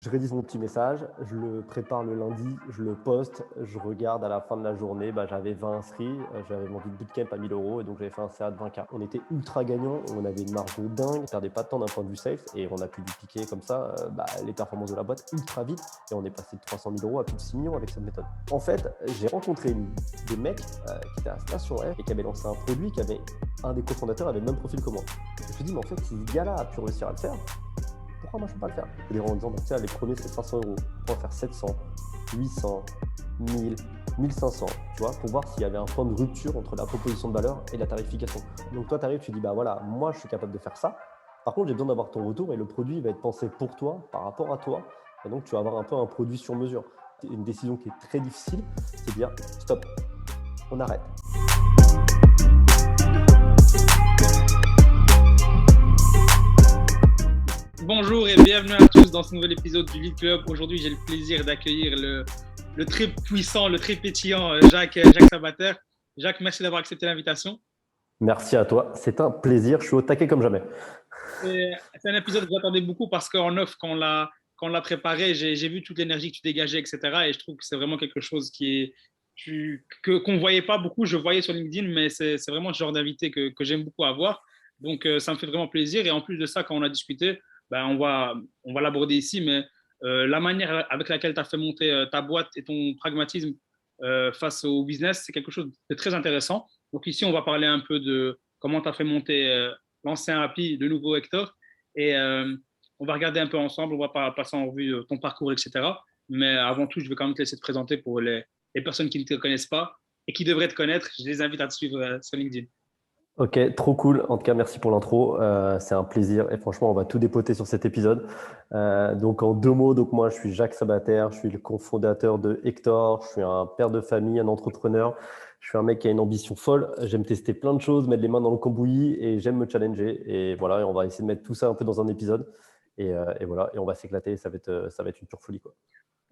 Je rédige mon petit message, je le prépare le lundi, je le poste, je regarde à la fin de la journée, j'avais 20 inscrits, j'avais vendu le bootcamp à 1000 euros et donc j'avais fait un CA de 20K. On était ultra gagnants, on avait une marge de dingue, on perdait pas de temps d'un point de vue sales et on a pu dupliquer comme ça les performances de la boîte ultra vite et on est passé de 300 000 euros à plus de 6 millions avec cette méthode. En fait, j'ai rencontré des mecs qui étaient à Station F et qui avaient lancé un produit qui avait un des cofondateurs avait le même profil que moi. Je me suis dit, mais en fait, si ce gars-là a pu réussir à le faire, pourquoi moi je peux pas le faire? Je les rends en disant, tiens, les premiers c'est 500 euros, on va faire 700, 800, 1000, 1500, tu vois, pour voir s'il y avait un point de rupture entre la proposition de valeur et la tarification. Donc toi, tu arrives, tu dis, bah voilà, moi je suis capable de faire ça. Par contre, j'ai besoin d'avoir ton retour et le produit va être pensé pour toi, par rapport à toi. Et donc, tu vas avoir un peu un produit sur mesure. Une décision qui est très difficile, c'est de dire, stop, on arrête. Bonjour et bienvenue à tous dans ce nouvel épisode du Lead Club. Aujourd'hui, j'ai le plaisir d'accueillir le très puissant, le très pétillant Jacques Sabater. Jacques, merci d'avoir accepté l'invitation. Merci à toi, c'est un plaisir, je suis au taquet comme jamais. C'est un épisode que j'attendais beaucoup parce qu'en off, quand on l'a préparé, j'ai vu toute l'énergie que tu dégageais, etc. Et je trouve que c'est vraiment quelque chose qu'on ne voyait pas beaucoup. Je voyais sur LinkedIn, mais c'est vraiment ce genre d'invité que j'aime beaucoup avoir. Donc, ça me fait vraiment plaisir. Et en plus de ça, quand on a discuté, on va l'aborder ici, mais la manière avec laquelle tu as fait monter ta boîte et ton pragmatisme face au business, c'est quelque chose de très intéressant. Donc ici, on va parler un peu de comment tu as fait monter l'ancien Happy, le nouveau Hector. Et on va regarder un peu ensemble, on va pas passer en revue ton parcours, etc. Mais avant tout, je vais quand même te laisser te présenter pour les personnes qui ne te connaissent pas et qui devraient te connaître. Je les invite à te suivre sur LinkedIn. Ok, trop cool. En tout cas, merci pour l'intro. C'est un plaisir. Et franchement, on va tout dépoter sur cet épisode. Donc, en deux mots, donc moi, je suis Jacques Sabater. Je suis le cofondateur de Hector. Je suis un père de famille, un entrepreneur. Je suis un mec qui a une ambition folle. J'aime tester plein de choses, mettre les mains dans le cambouis et j'aime me challenger. Et voilà, et on va essayer de mettre tout ça un peu dans un épisode. Et voilà, et on va s'éclater. Ça va être une pure folie, quoi.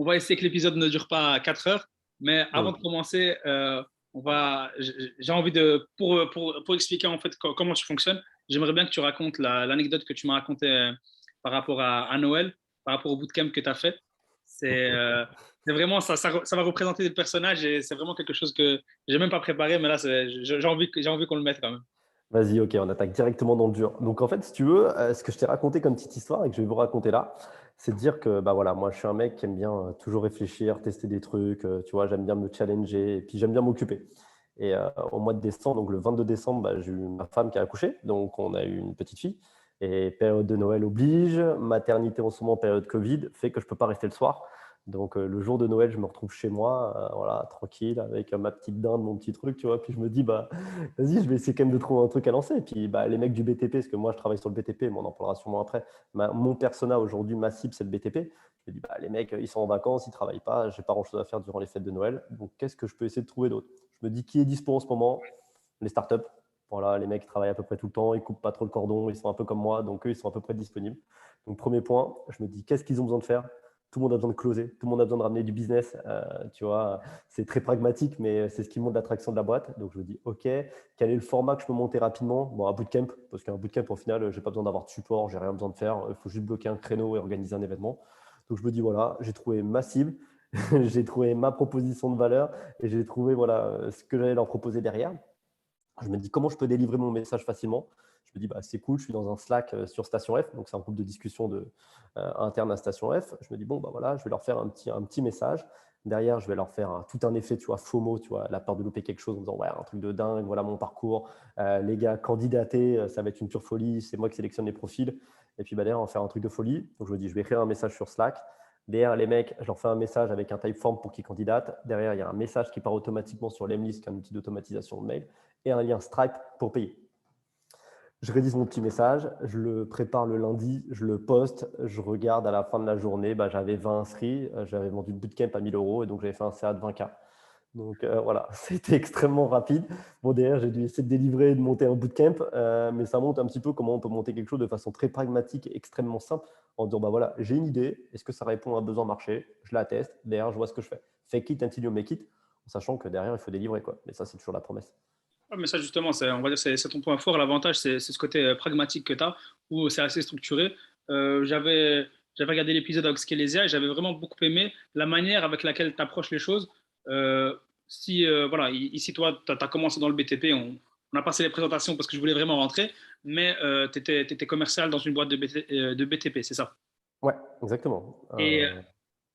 On va essayer que l'épisode ne dure pas 4 heures, mais avant de Mm. commencer, j'ai envie pour expliquer en fait comment tu fonctionnes, j'aimerais bien que tu racontes l'anecdote que tu m'as racontée par rapport à Noël, par rapport au bootcamp que tu as fait. C'est vraiment ça va représenter des personnages et c'est vraiment quelque chose que j'ai même pas préparé, mais là j'ai envie qu'on le mette quand même. Vas-y, ok, on attaque directement dans le dur. Donc en fait, si tu veux, ce que je t'ai raconté comme petite histoire et que je vais vous raconter là, c'est de dire que bah voilà, moi je suis un mec qui aime bien toujours réfléchir, tester des trucs, tu vois, j'aime bien me challenger et puis j'aime bien m'occuper. Et au mois de décembre, donc le 22 décembre, j'ai eu ma femme qui a accouché, donc on a eu une petite fille. Et période de Noël oblige, maternité en ce moment, période Covid, fait que je peux pas rester le soir. Donc le jour de Noël, je me retrouve chez moi, voilà, tranquille, avec ma petite dinde, mon petit truc, tu vois. Puis je me dis, bah vas-y, je vais essayer quand même de trouver un truc à lancer. Et puis les mecs du BTP, parce que moi je travaille sur le BTP, mais on en parlera sûrement après. Mon persona aujourd'hui, ma cible, c'est le BTP. Je me dis, les mecs, ils sont en vacances, ils travaillent pas, j'ai pas grand-chose à faire durant les fêtes de Noël. Donc qu'est-ce que je peux essayer de trouver d'autre? Je me dis, qui est dispo en ce moment? Les startups. Voilà, les mecs travaillent à peu près tout le temps, ils coupent pas trop le cordon, ils sont un peu comme moi, donc eux, ils sont à peu près disponibles. Donc premier point, je me dis, qu'est-ce qu'ils ont besoin de faire? Tout le monde a besoin de closer, tout le monde a besoin de ramener du business. Tu vois, c'est très pragmatique, mais c'est ce qui montre l'attraction de la boîte. Donc je me dis, ok, quel est le format que je peux monter rapidement? Bon, un bootcamp, parce qu'un bootcamp, au final, j'ai pas besoin d'avoir de support, j'ai rien besoin de faire. Il faut juste bloquer un créneau et organiser un événement. Donc je me dis, voilà, j'ai trouvé ma cible, j'ai trouvé ma proposition de valeur et j'ai trouvé voilà, ce que j'allais leur proposer derrière. Je me dis comment je peux délivrer mon message facilement. Je me dis, c'est cool, je suis dans un Slack sur Station F, donc c'est un groupe de discussion interne à Station F. Je me dis, bon, voilà, je vais leur faire un petit message. Derrière, je vais leur faire tout un effet, tu vois, FOMO, tu vois, la peur de louper quelque chose en disant, ouais, un truc de dingue, voilà mon parcours. Les gars, candidater, ça va être une pure folie, c'est moi qui sélectionne les profils. Et puis derrière, on va faire un truc de folie. Donc je me dis, je vais écrire un message sur Slack. Derrière, les mecs, je leur fais un message avec un typeform pour qu'ils candidatent. Derrière, il y a un message qui part automatiquement sur l'Emlist, qui est un outil d'automatisation de mail, et un lien Stripe pour payer. Je rédige mon petit message, je le prépare le lundi, je le poste, je regarde à la fin de la journée, j'avais 20 inscrits, j'avais vendu le bootcamp à 1000 euros et donc j'avais fait un CA de 20K. Donc voilà, c'était extrêmement rapide. Bon, derrière, j'ai dû essayer de délivrer, de monter un bootcamp, mais ça montre un petit peu comment on peut monter quelque chose de façon très pragmatique et extrêmement simple en disant, voilà, j'ai une idée, est-ce que ça répond à un besoin marché? Je la teste, derrière, je vois ce que je fais. Fake it until you make it, en sachant que derrière, il faut délivrer, quoi. Mais ça, c'est toujours la promesse. Ah, mais ça, justement, on va dire c'est ton point fort. L'avantage, c'est ce côté pragmatique que tu as, où c'est assez structuré. J'avais j'avais regardé l'épisode avec Skelesia et j'avais vraiment beaucoup aimé la manière avec laquelle tu approches les choses. Si voilà, ici, toi, tu as commencé dans le BTP, on a passé les présentations parce que je voulais vraiment rentrer, mais tu étais commercial dans une boîte de BTP, c'est ça? Ouais, exactement. Et,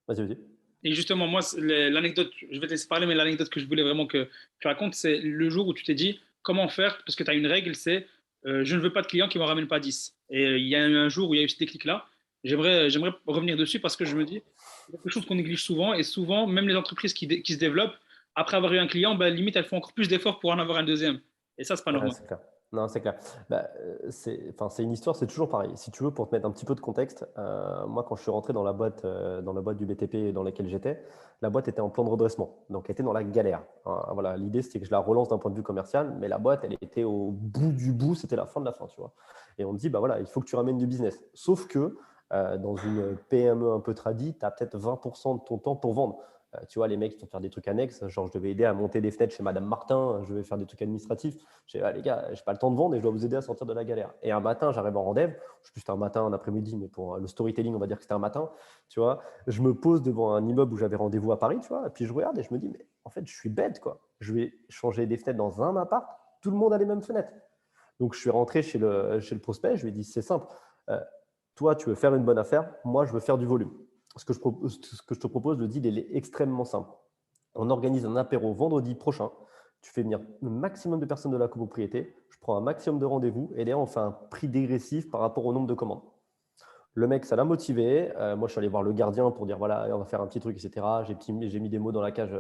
Vas-y, vas-y. et justement, moi, l'anecdote, je vais te laisser parler, mais l'anecdote que je voulais vraiment que tu racontes, c'est le jour où tu t'es dit comment faire, parce que tu as une règle, c'est je ne veux pas de clients qui ne me ramènent pas 10. Et il y a eu un jour où il y a eu ce déclic-là. J'aimerais revenir dessus parce que je me dis, c'est quelque chose qu'on néglige souvent, et souvent, même les entreprises qui se développent, après avoir eu un client, ben, limite, elles font encore plus d'efforts pour en avoir un deuxième. Et ça, c'est pas Ouais, normal. c'est clair. Non, c'est clair. Bah, enfin, c'est une histoire, c'est toujours pareil. Si tu veux, pour te mettre un petit peu de contexte, moi, quand je suis rentré dans la boîte du BTP dans laquelle j'étais, la boîte était en plan de redressement. Donc, elle était dans la galère. Voilà, l'idée, c'était que je la relance d'un point de vue commercial, mais la boîte, elle était au bout du bout, c'était la fin de la fin, tu vois. Et on me dit, bah voilà, il faut que tu ramènes du business. Sauf que dans une PME un peu tradie, tu as peut-être 20% de ton temps pour vendre. Tu vois, les mecs, ils vont faire des trucs annexes. Genre, je devais aider à monter des fenêtres chez Madame Martin. Je devais faire des trucs administratifs. J'ai dit, ah, les gars, j'ai pas le temps de vendre et je dois vous aider à sortir de la galère. Et un matin, j'arrive en rendez-vous. Je sais plus si c'était un matin, un après-midi, mais pour le storytelling, on va dire que c'était un matin. Tu vois, je me pose devant un immeuble où j'avais rendez-vous à Paris, tu vois. Et puis je regarde et je me dis, mais en fait, je suis bête, quoi. Je vais changer des fenêtres dans un appart. Tout le monde a les mêmes fenêtres. Donc, je suis rentré chez le prospect. Je lui ai dit, c'est simple. Euh, Toi, tu veux faire une bonne affaire. Moi, je veux faire du volume. Ce que je te propose, le deal, il est extrêmement simple. On organise un apéro vendredi prochain. Tu fais venir le maximum de personnes de la copropriété. Je prends un maximum de rendez-vous. Et d'ailleurs, on fait un prix dégressif par rapport au nombre de commandes. Le mec, ça l'a motivé. Moi, je suis allé voir le gardien pour dire voilà, on va faire un petit truc, etc. J'ai mis des mots dans la cage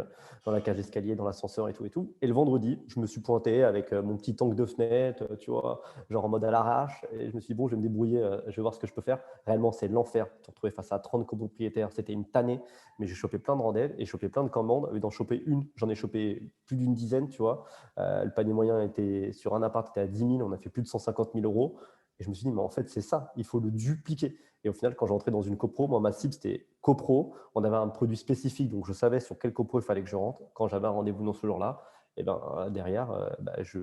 d'escalier, dans l'ascenseur et tout et tout. Et le vendredi, je me suis pointé avec mon petit tank de fenêtre, tu vois, genre en mode à l'arrache. Et je me suis dit bon, je vais me débrouiller, je vais voir ce que je peux faire. Réellement, c'est l'enfer. Tu te retrouves face à 30 copropriétaires. C'était une tannée, mais j'ai chopé plein de rendez-vous et chopé plein de commandes. Au lieu d'en choper une, j'en ai chopé plus d'une dizaine, tu vois. Le panier moyen était sur un appart, était à 10 000. On a fait plus de 150 000 euros. Et je me suis dit, mais en fait, c'est ça, il faut le dupliquer. Et au final, quand j'entrais dans une copro, moi, ma cible, c'était copro. On avait un produit spécifique, donc je savais sur quel copro il fallait que je rentre. Quand j'avais un rendez-vous dans ce jour-là, et ben, derrière, je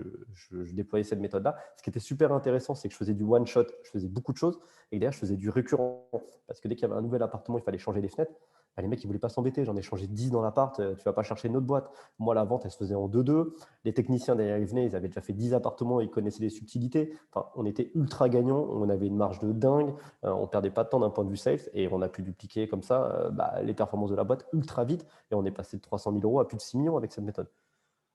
déployais cette méthode-là. Ce qui était super intéressant, c'est que je faisais du one-shot, je faisais beaucoup de choses, et derrière, je faisais du récurrent. Parce que dès qu'il y avait un nouvel appartement, il fallait changer les fenêtres. Ben, les mecs, ils ne voulaient pas s'embêter. J'en ai changé 10 dans l'appart, tu ne vas pas chercher une autre boîte. Moi, la vente, elle se faisait en 2-2. Les techniciens derrière, ils venaient, ils avaient déjà fait 10 appartements, ils connaissaient les subtilités. Enfin, on était ultra gagnants, on avait une marge de dingue, on ne perdait pas de temps d'un point de vue sales et on a pu dupliquer comme ça les performances de la boîte ultra vite et on est passé de 300 000 euros à plus de 6 millions avec cette méthode.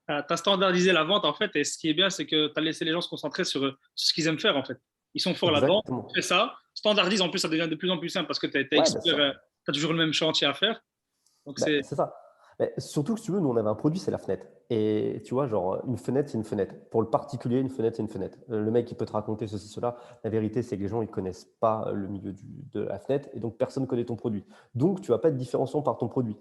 Tu as standardisé la vente, en fait, et ce qui est bien, c'est que tu as laissé les gens se concentrer sur ce qu'ils aiment faire, en fait. Ils sont forts là-dedans, Exactement. fais ça, standardise, en plus, ça devient de plus en plus simple parce que tu es Ouais, bien expert, sûr. tu as toujours le même chantier à faire. Donc, Bah, c'est c'est ça. Mais surtout que si tu veux, nous on avait un produit, c'est la fenêtre. Et tu vois, genre une fenêtre, c'est une fenêtre. Pour le particulier, une fenêtre, c'est une fenêtre. Le mec, il peut te raconter ceci, cela. La vérité, c'est que les gens, ils connaissent pas le milieu de la fenêtre et donc personne ne connaît ton produit. Donc, tu vas pas être différenciant par ton produit.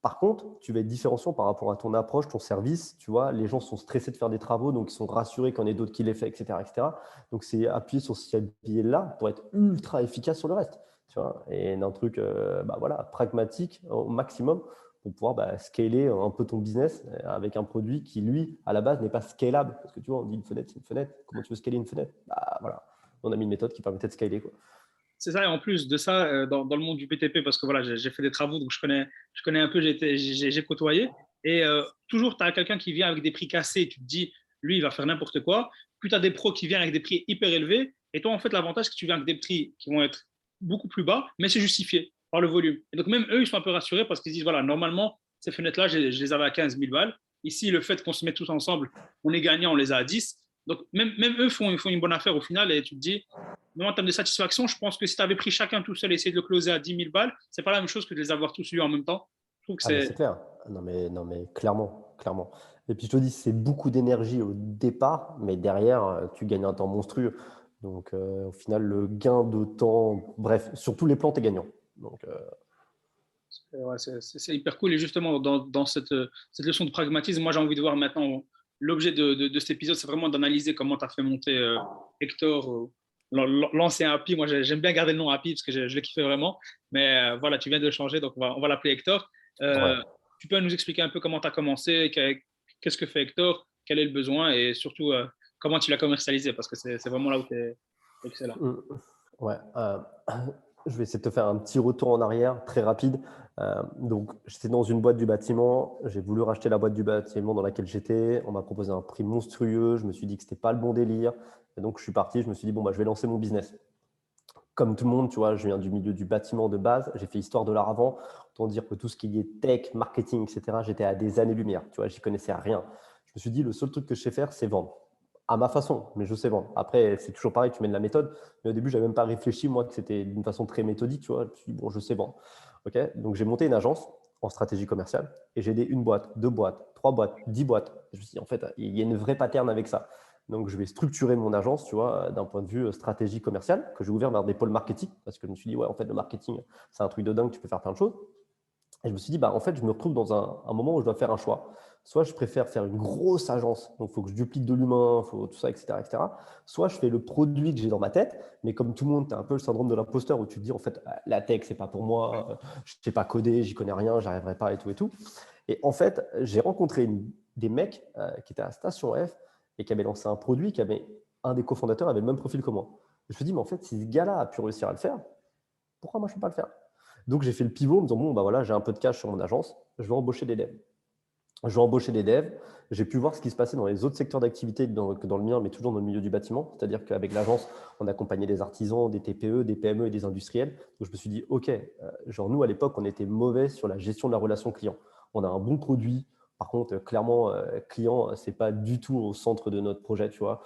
Par contre, tu vas être différenciant par rapport à ton approche, ton service. Tu vois, les gens sont stressés de faire des travaux, donc ils sont rassurés qu'il y en ait d'autres qui les font, etc., etc. Donc, c'est appuyer sur ce biais-là pour être ultra efficace sur le reste. Tu vois, et d'un truc voilà, pragmatique au maximum pour pouvoir scaler un peu ton business avec un produit qui, lui, à la base, n'est pas scalable. Parce que tu vois, on dit une fenêtre, c'est une fenêtre. Comment tu veux scaler une fenêtre? Bah voilà, on a mis une méthode qui permettait de scaler, quoi. c'est ça, et en plus de ça, dans le monde du BTP, parce que voilà, j'ai fait des travaux, donc je connais un peu, j'ai côtoyé. Et toujours, tu as quelqu'un qui vient avec des prix cassés, tu te dis, lui, il va faire n'importe quoi. Puis tu as des pros qui viennent avec des prix hyper élevés. Et toi, en fait, l'avantage, c'est que tu viens avec des prix qui vont être beaucoup plus bas, mais c'est justifié par le volume. Et donc, même eux, ils sont un peu rassurés parce qu'ils disent, voilà, normalement, ces fenêtres-là, je les avais à 15 000 balles. Ici, le fait qu'on se mette tous ensemble, on est gagnant, on les a à 10. Donc, même eux font une bonne affaire au final. Et tu te dis, mais en termes de satisfaction, je pense que si tu avais pris chacun tout seul et essayé de le closer à 10 000 balles, c'est pas la même chose que de les avoir tous eu en même temps. Je trouve que Ah, mais c'est c'est clair. Non, mais clairement, clairement. Et puis, je te dis, c'est beaucoup d'énergie au départ, mais derrière, tu gagnes un temps monstrueux. Donc, au final, le gain de temps, bref, sur tous les plans, tu es gagnant. Donc, ouais, c'est hyper cool. Et justement, dans cette leçon de pragmatisme, moi, j'ai envie de voir maintenant l'objet de cet épisode, c'est vraiment d'analyser comment tu as fait monter Hector, l'ancien Happy. Moi, j'aime bien garder le nom Happy parce que je le kiffais vraiment. Mais voilà, tu viens de le changer, donc on va l'appeler Hector. ouais. Tu peux nous expliquer un peu comment tu as commencé, qu'est-ce que fait Hector, quel est le besoin et surtout comment tu l'as commercialisé parce que c'est vraiment là où tu es excellent. Mm. Ouais. Je vais essayer de te faire un petit retour en arrière très rapide. Donc, j'étais dans une boîte du bâtiment. J'ai voulu racheter la boîte du bâtiment dans laquelle j'étais. On m'a proposé un prix monstrueux. Je me suis dit que ce n'était pas le bon délire. Et donc, je suis parti. Je me suis dit, bon, bah, je vais lancer mon business. Comme tout le monde, tu vois, je viens du milieu du bâtiment de base. J'ai fait histoire de l'art avant. Autant dire que tout ce qui est tech, marketing, etc., j'étais à des années-lumière. Tu vois, j'y connaissais rien. Je me suis dit, le seul truc que je sais faire, c'est vendre. À ma façon, mais je sais vendre. Après, c'est toujours pareil, tu mets de la méthode. Mais au début, je n'avais même pas réfléchi, moi, que c'était d'une façon très méthodique. Tu vois, je me suis dit, bon, je sais vendre. Okay, donc, j'ai monté une agence en stratégie commerciale et j'ai aidé une boîte, deux boîtes, trois boîtes, 10 boîtes. Je me suis dit, en fait, il y a une vraie pattern avec ça. Donc, je vais structurer mon agence, tu vois, d'un point de vue stratégie commerciale, que j'ai ouvert vers des pôles marketing, parce que je me suis dit, ouais, en fait, le marketing, c'est un truc de dingue, tu peux faire plein de choses. Et je me suis dit, bah, en fait, je me retrouve dans un moment où je dois faire un choix. Soit je préfère faire une grosse agence, donc il faut que je duplique de l'humain, il faut tout ça, etc., etc. Soit je fais le produit que j'ai dans ma tête, mais comme tout le monde, tu as un peu le syndrome de l'imposteur où tu te dis, en fait, la tech, c'est pas pour moi, je ne sais pas coder, j'y connais rien, j'y arriverai pas et tout et tout. Et en fait, j'ai rencontré des mecs qui étaient à Station F et qui avaient lancé un produit, un des cofondateurs avait le même profil que moi. Je me suis dit, mais en fait, si ce gars-là a pu réussir à le faire, pourquoi moi je ne peux pas le faire? Donc, j'ai fait le pivot en me disant, bon, bah voilà, j'ai un peu de cash sur mon agence, je vais embaucher des devs. Je vais embaucher des devs. J'ai pu voir ce qui se passait dans les autres secteurs d'activité que dans le mien, mais toujours dans le milieu du bâtiment. C'est-à-dire qu'avec l'agence, on accompagnait des artisans, des TPE, des PME et des industriels. Donc, je me suis dit, OK, genre nous, à l'époque, on était mauvais sur la gestion de la relation client. On a un bon produit. Par contre, clairement, client, ce n'est pas du tout au centre de notre projet, tu vois.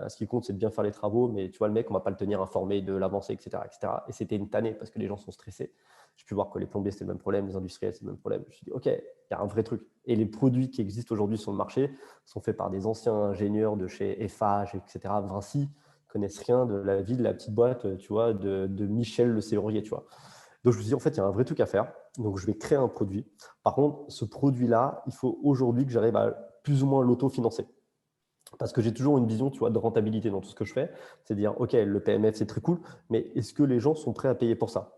Ce qui compte, c'est de bien faire les travaux, mais tu vois, le mec, on ne va pas le tenir informé de l'avancée, etc., etc. Et c'était une tannée parce que les gens sont stressés. J'ai pu voir que les plombiers, c'était le même problème, les industriels, c'est le même problème. Je me suis dit, OK, il y a un vrai truc. Et les produits qui existent aujourd'hui sur le marché sont faits par des anciens ingénieurs de chez Eiffage, etc., Vinci, qui connaissent rien de la vie de la petite boîte, tu vois, de Michel le serrurier, tu vois. Donc, je me suis dit, en fait, il y a un vrai truc à faire. Donc, je vais créer un produit. Par contre, ce produit-là, il faut aujourd'hui que j'arrive à plus ou moins l'autofinancer. Parce que j'ai toujours une vision, tu vois, de rentabilité dans tout ce que je fais. C'est de dire, OK, le PMF, c'est très cool, mais est-ce que les gens sont prêts à payer pour ça?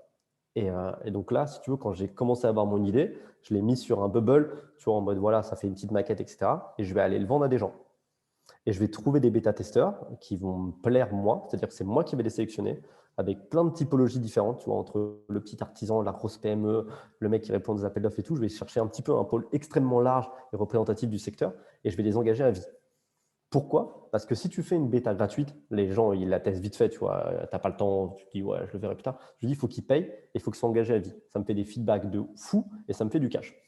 Et donc là, si tu veux, quand j'ai commencé à avoir mon idée, je l'ai mis sur un bubble, tu vois, en mode voilà, ça fait une petite maquette, etc. Et je vais aller le vendre à des gens. Et je vais trouver des bêta-testeurs qui vont me plaire moi, c'est-à-dire que c'est moi qui vais les sélectionner avec plein de typologies différentes, tu vois, entre le petit artisan, la grosse PME, le mec qui répond aux appels d'offres et tout. Je vais chercher un petit peu un pôle extrêmement large et représentatif du secteur et je vais les engager à vie. Pourquoi? Parce que si tu fais une bêta gratuite, les gens, ils la testent vite fait, tu vois, tu n'as pas le temps, tu te dis, ouais, je le verrai plus tard. Je dis, il faut qu'ils payent et il faut qu'ils soient engagés à vie. Ça me fait des feedbacks de fou et ça me fait du cash.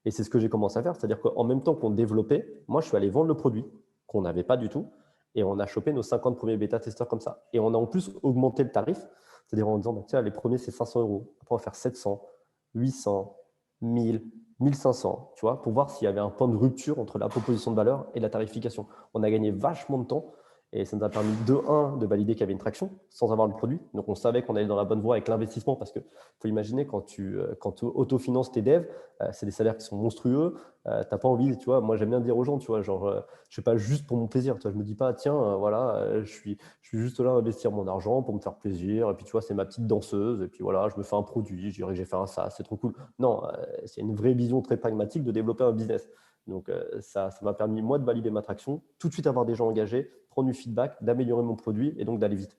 Et c'est ce que j'ai commencé à faire, c'est-à-dire qu'en même temps qu'on développait, moi, je suis allé vendre le produit qu'on n'avait pas du tout et on a chopé nos 50 premiers bêta-testeurs comme ça. Et on a en plus augmenté le tarif, c'est-à-dire en disant, bah, tiens, les premiers, c'est 500 euros. Après, on va faire 700, 800, 1000, 1500, tu vois, pour voir s'il y avait un point de rupture entre la proposition de valeur et la tarification. On a gagné vachement de temps et ça nous a permis de valider qu'il y avait une traction sans avoir le produit. Donc, on savait qu'on allait dans la bonne voie avec l'investissement parce que faut imaginer quand tu autofinances tes devs, c'est des salaires qui sont monstrueux. Tu n'as pas envie, tu vois, moi j'aime bien dire aux gens, tu vois, genre, je fais pas juste pour mon plaisir, tu vois, je me dis pas, tiens, voilà, je suis juste là à investir mon argent pour me faire plaisir, et puis tu vois, c'est ma petite danseuse, et puis voilà, je me fais un produit, je dirais que j'ai fait un ça, c'est trop cool. Non, c'est une vraie vision très pragmatique de développer un business. Donc, ça m'a permis, moi, de valider ma traction, tout de suite avoir des gens engagés, prendre du feedback, d'améliorer mon produit et donc d'aller vite.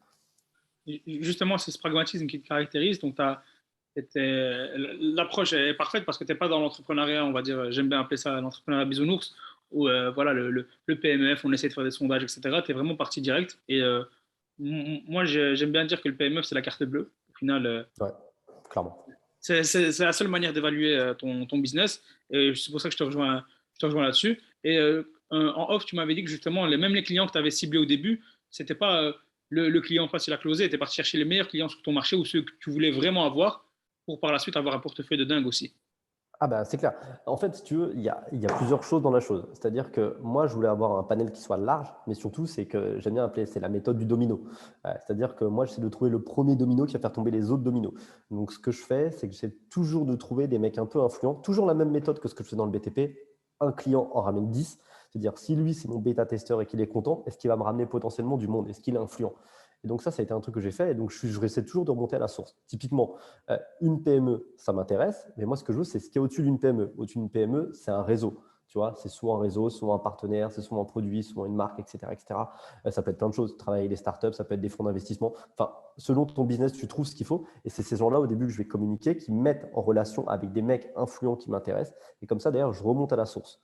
Justement, c'est ce pragmatisme qui te caractérise. Donc, l'approche est parfaite parce que tu n'es pas dans l'entrepreneuriat, on va dire, j'aime bien appeler ça l'entrepreneuriat bisounours, où voilà, le PMF, on essaie de faire des sondages, etc. Tu es vraiment parti direct. Et moi, j'aime bien dire que le PMF, c'est la carte bleue. Au final, Ouais, clairement. c'est la seule manière d'évaluer ton business. Et c'est pour ça que je te rejoins là-dessus. Et en off, tu m'avais dit que justement, même les clients que tu avais ciblés au début, c'était pas le client facile à closer. Tu es parti chercher les meilleurs clients sur ton marché ou ceux que tu voulais vraiment avoir pour par la suite avoir un portefeuille de dingue aussi. Ah bah c'est clair. En fait, si tu veux, il y a plusieurs choses dans la chose. C'est-à-dire que moi, je voulais avoir un panel qui soit large, mais surtout, c'est que j'aime bien appeler, c'est la méthode du domino. C'est-à-dire que moi, j'essaie de trouver le premier domino qui va faire tomber les autres dominos. Donc, ce que je fais, c'est que j'essaie toujours de trouver des mecs un peu influents, toujours la même méthode que ce que je fais dans le BTP. Un client en ramène 10. C'est-à-dire, si lui, c'est mon bêta-testeur et qu'il est content, est-ce qu'il va me ramener potentiellement du monde? Est-ce qu'il est influent? Et donc, ça a été un truc que j'ai fait. Et donc, je essaie toujours de remonter à la source. Typiquement, une PME, ça m'intéresse, mais moi, ce que je veux, c'est ce qu'il y a au-dessus d'une PME. Au-dessus d'une PME, c'est un réseau. Tu vois, c'est souvent un réseau, souvent un partenaire, c'est souvent un produit, souvent une marque, etc., etc. Ça peut être plein de choses. Travailler avec des startups, ça peut être des fonds d'investissement. Enfin, selon ton business, tu trouves ce qu'il faut. Et c'est ces gens-là, au début, que je vais communiquer, qui me mettent en relation avec des mecs influents qui m'intéressent. Et comme ça, d'ailleurs, je remonte à la source.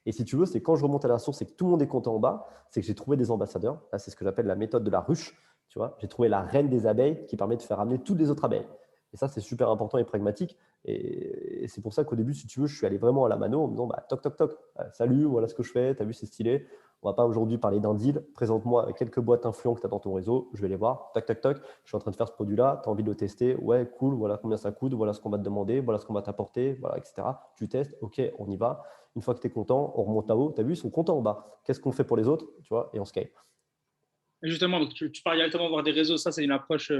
Et si tu veux, c'est quand je remonte à la source et que tout le monde est content en bas, c'est que j'ai trouvé des ambassadeurs. Là, c'est ce que j'appelle la méthode de la ruche. Tu vois, j'ai trouvé la reine des abeilles qui permet de faire amener toutes les autres abeilles. Et ça, c'est super important et pragmatique. Et c'est pour ça qu'au début, si tu veux, je suis allé vraiment à la mano en me disant bah, toc, toc, toc, salut, voilà ce que je fais, tu as vu, c'est stylé. On ne va pas aujourd'hui parler d'un deal. Présente-moi quelques boîtes influentes que tu as dans ton réseau. Je vais les voir. Toc, toc, toc. Je suis en train de faire ce produit-là. Tu as envie de le tester. Ouais, cool. Voilà combien ça coûte. Voilà ce qu'on va te demander. Voilà ce qu'on va t'apporter. Voilà, etc. Tu testes. OK, on y va. Une fois que tu es content, on remonte là-haut. Tu as vu, ils sont contents en bas. Qu'est-ce qu'on fait pour les autres, tu vois, et on scale. Et justement, donc tu pars directement voir des réseaux, ça c'est une approche,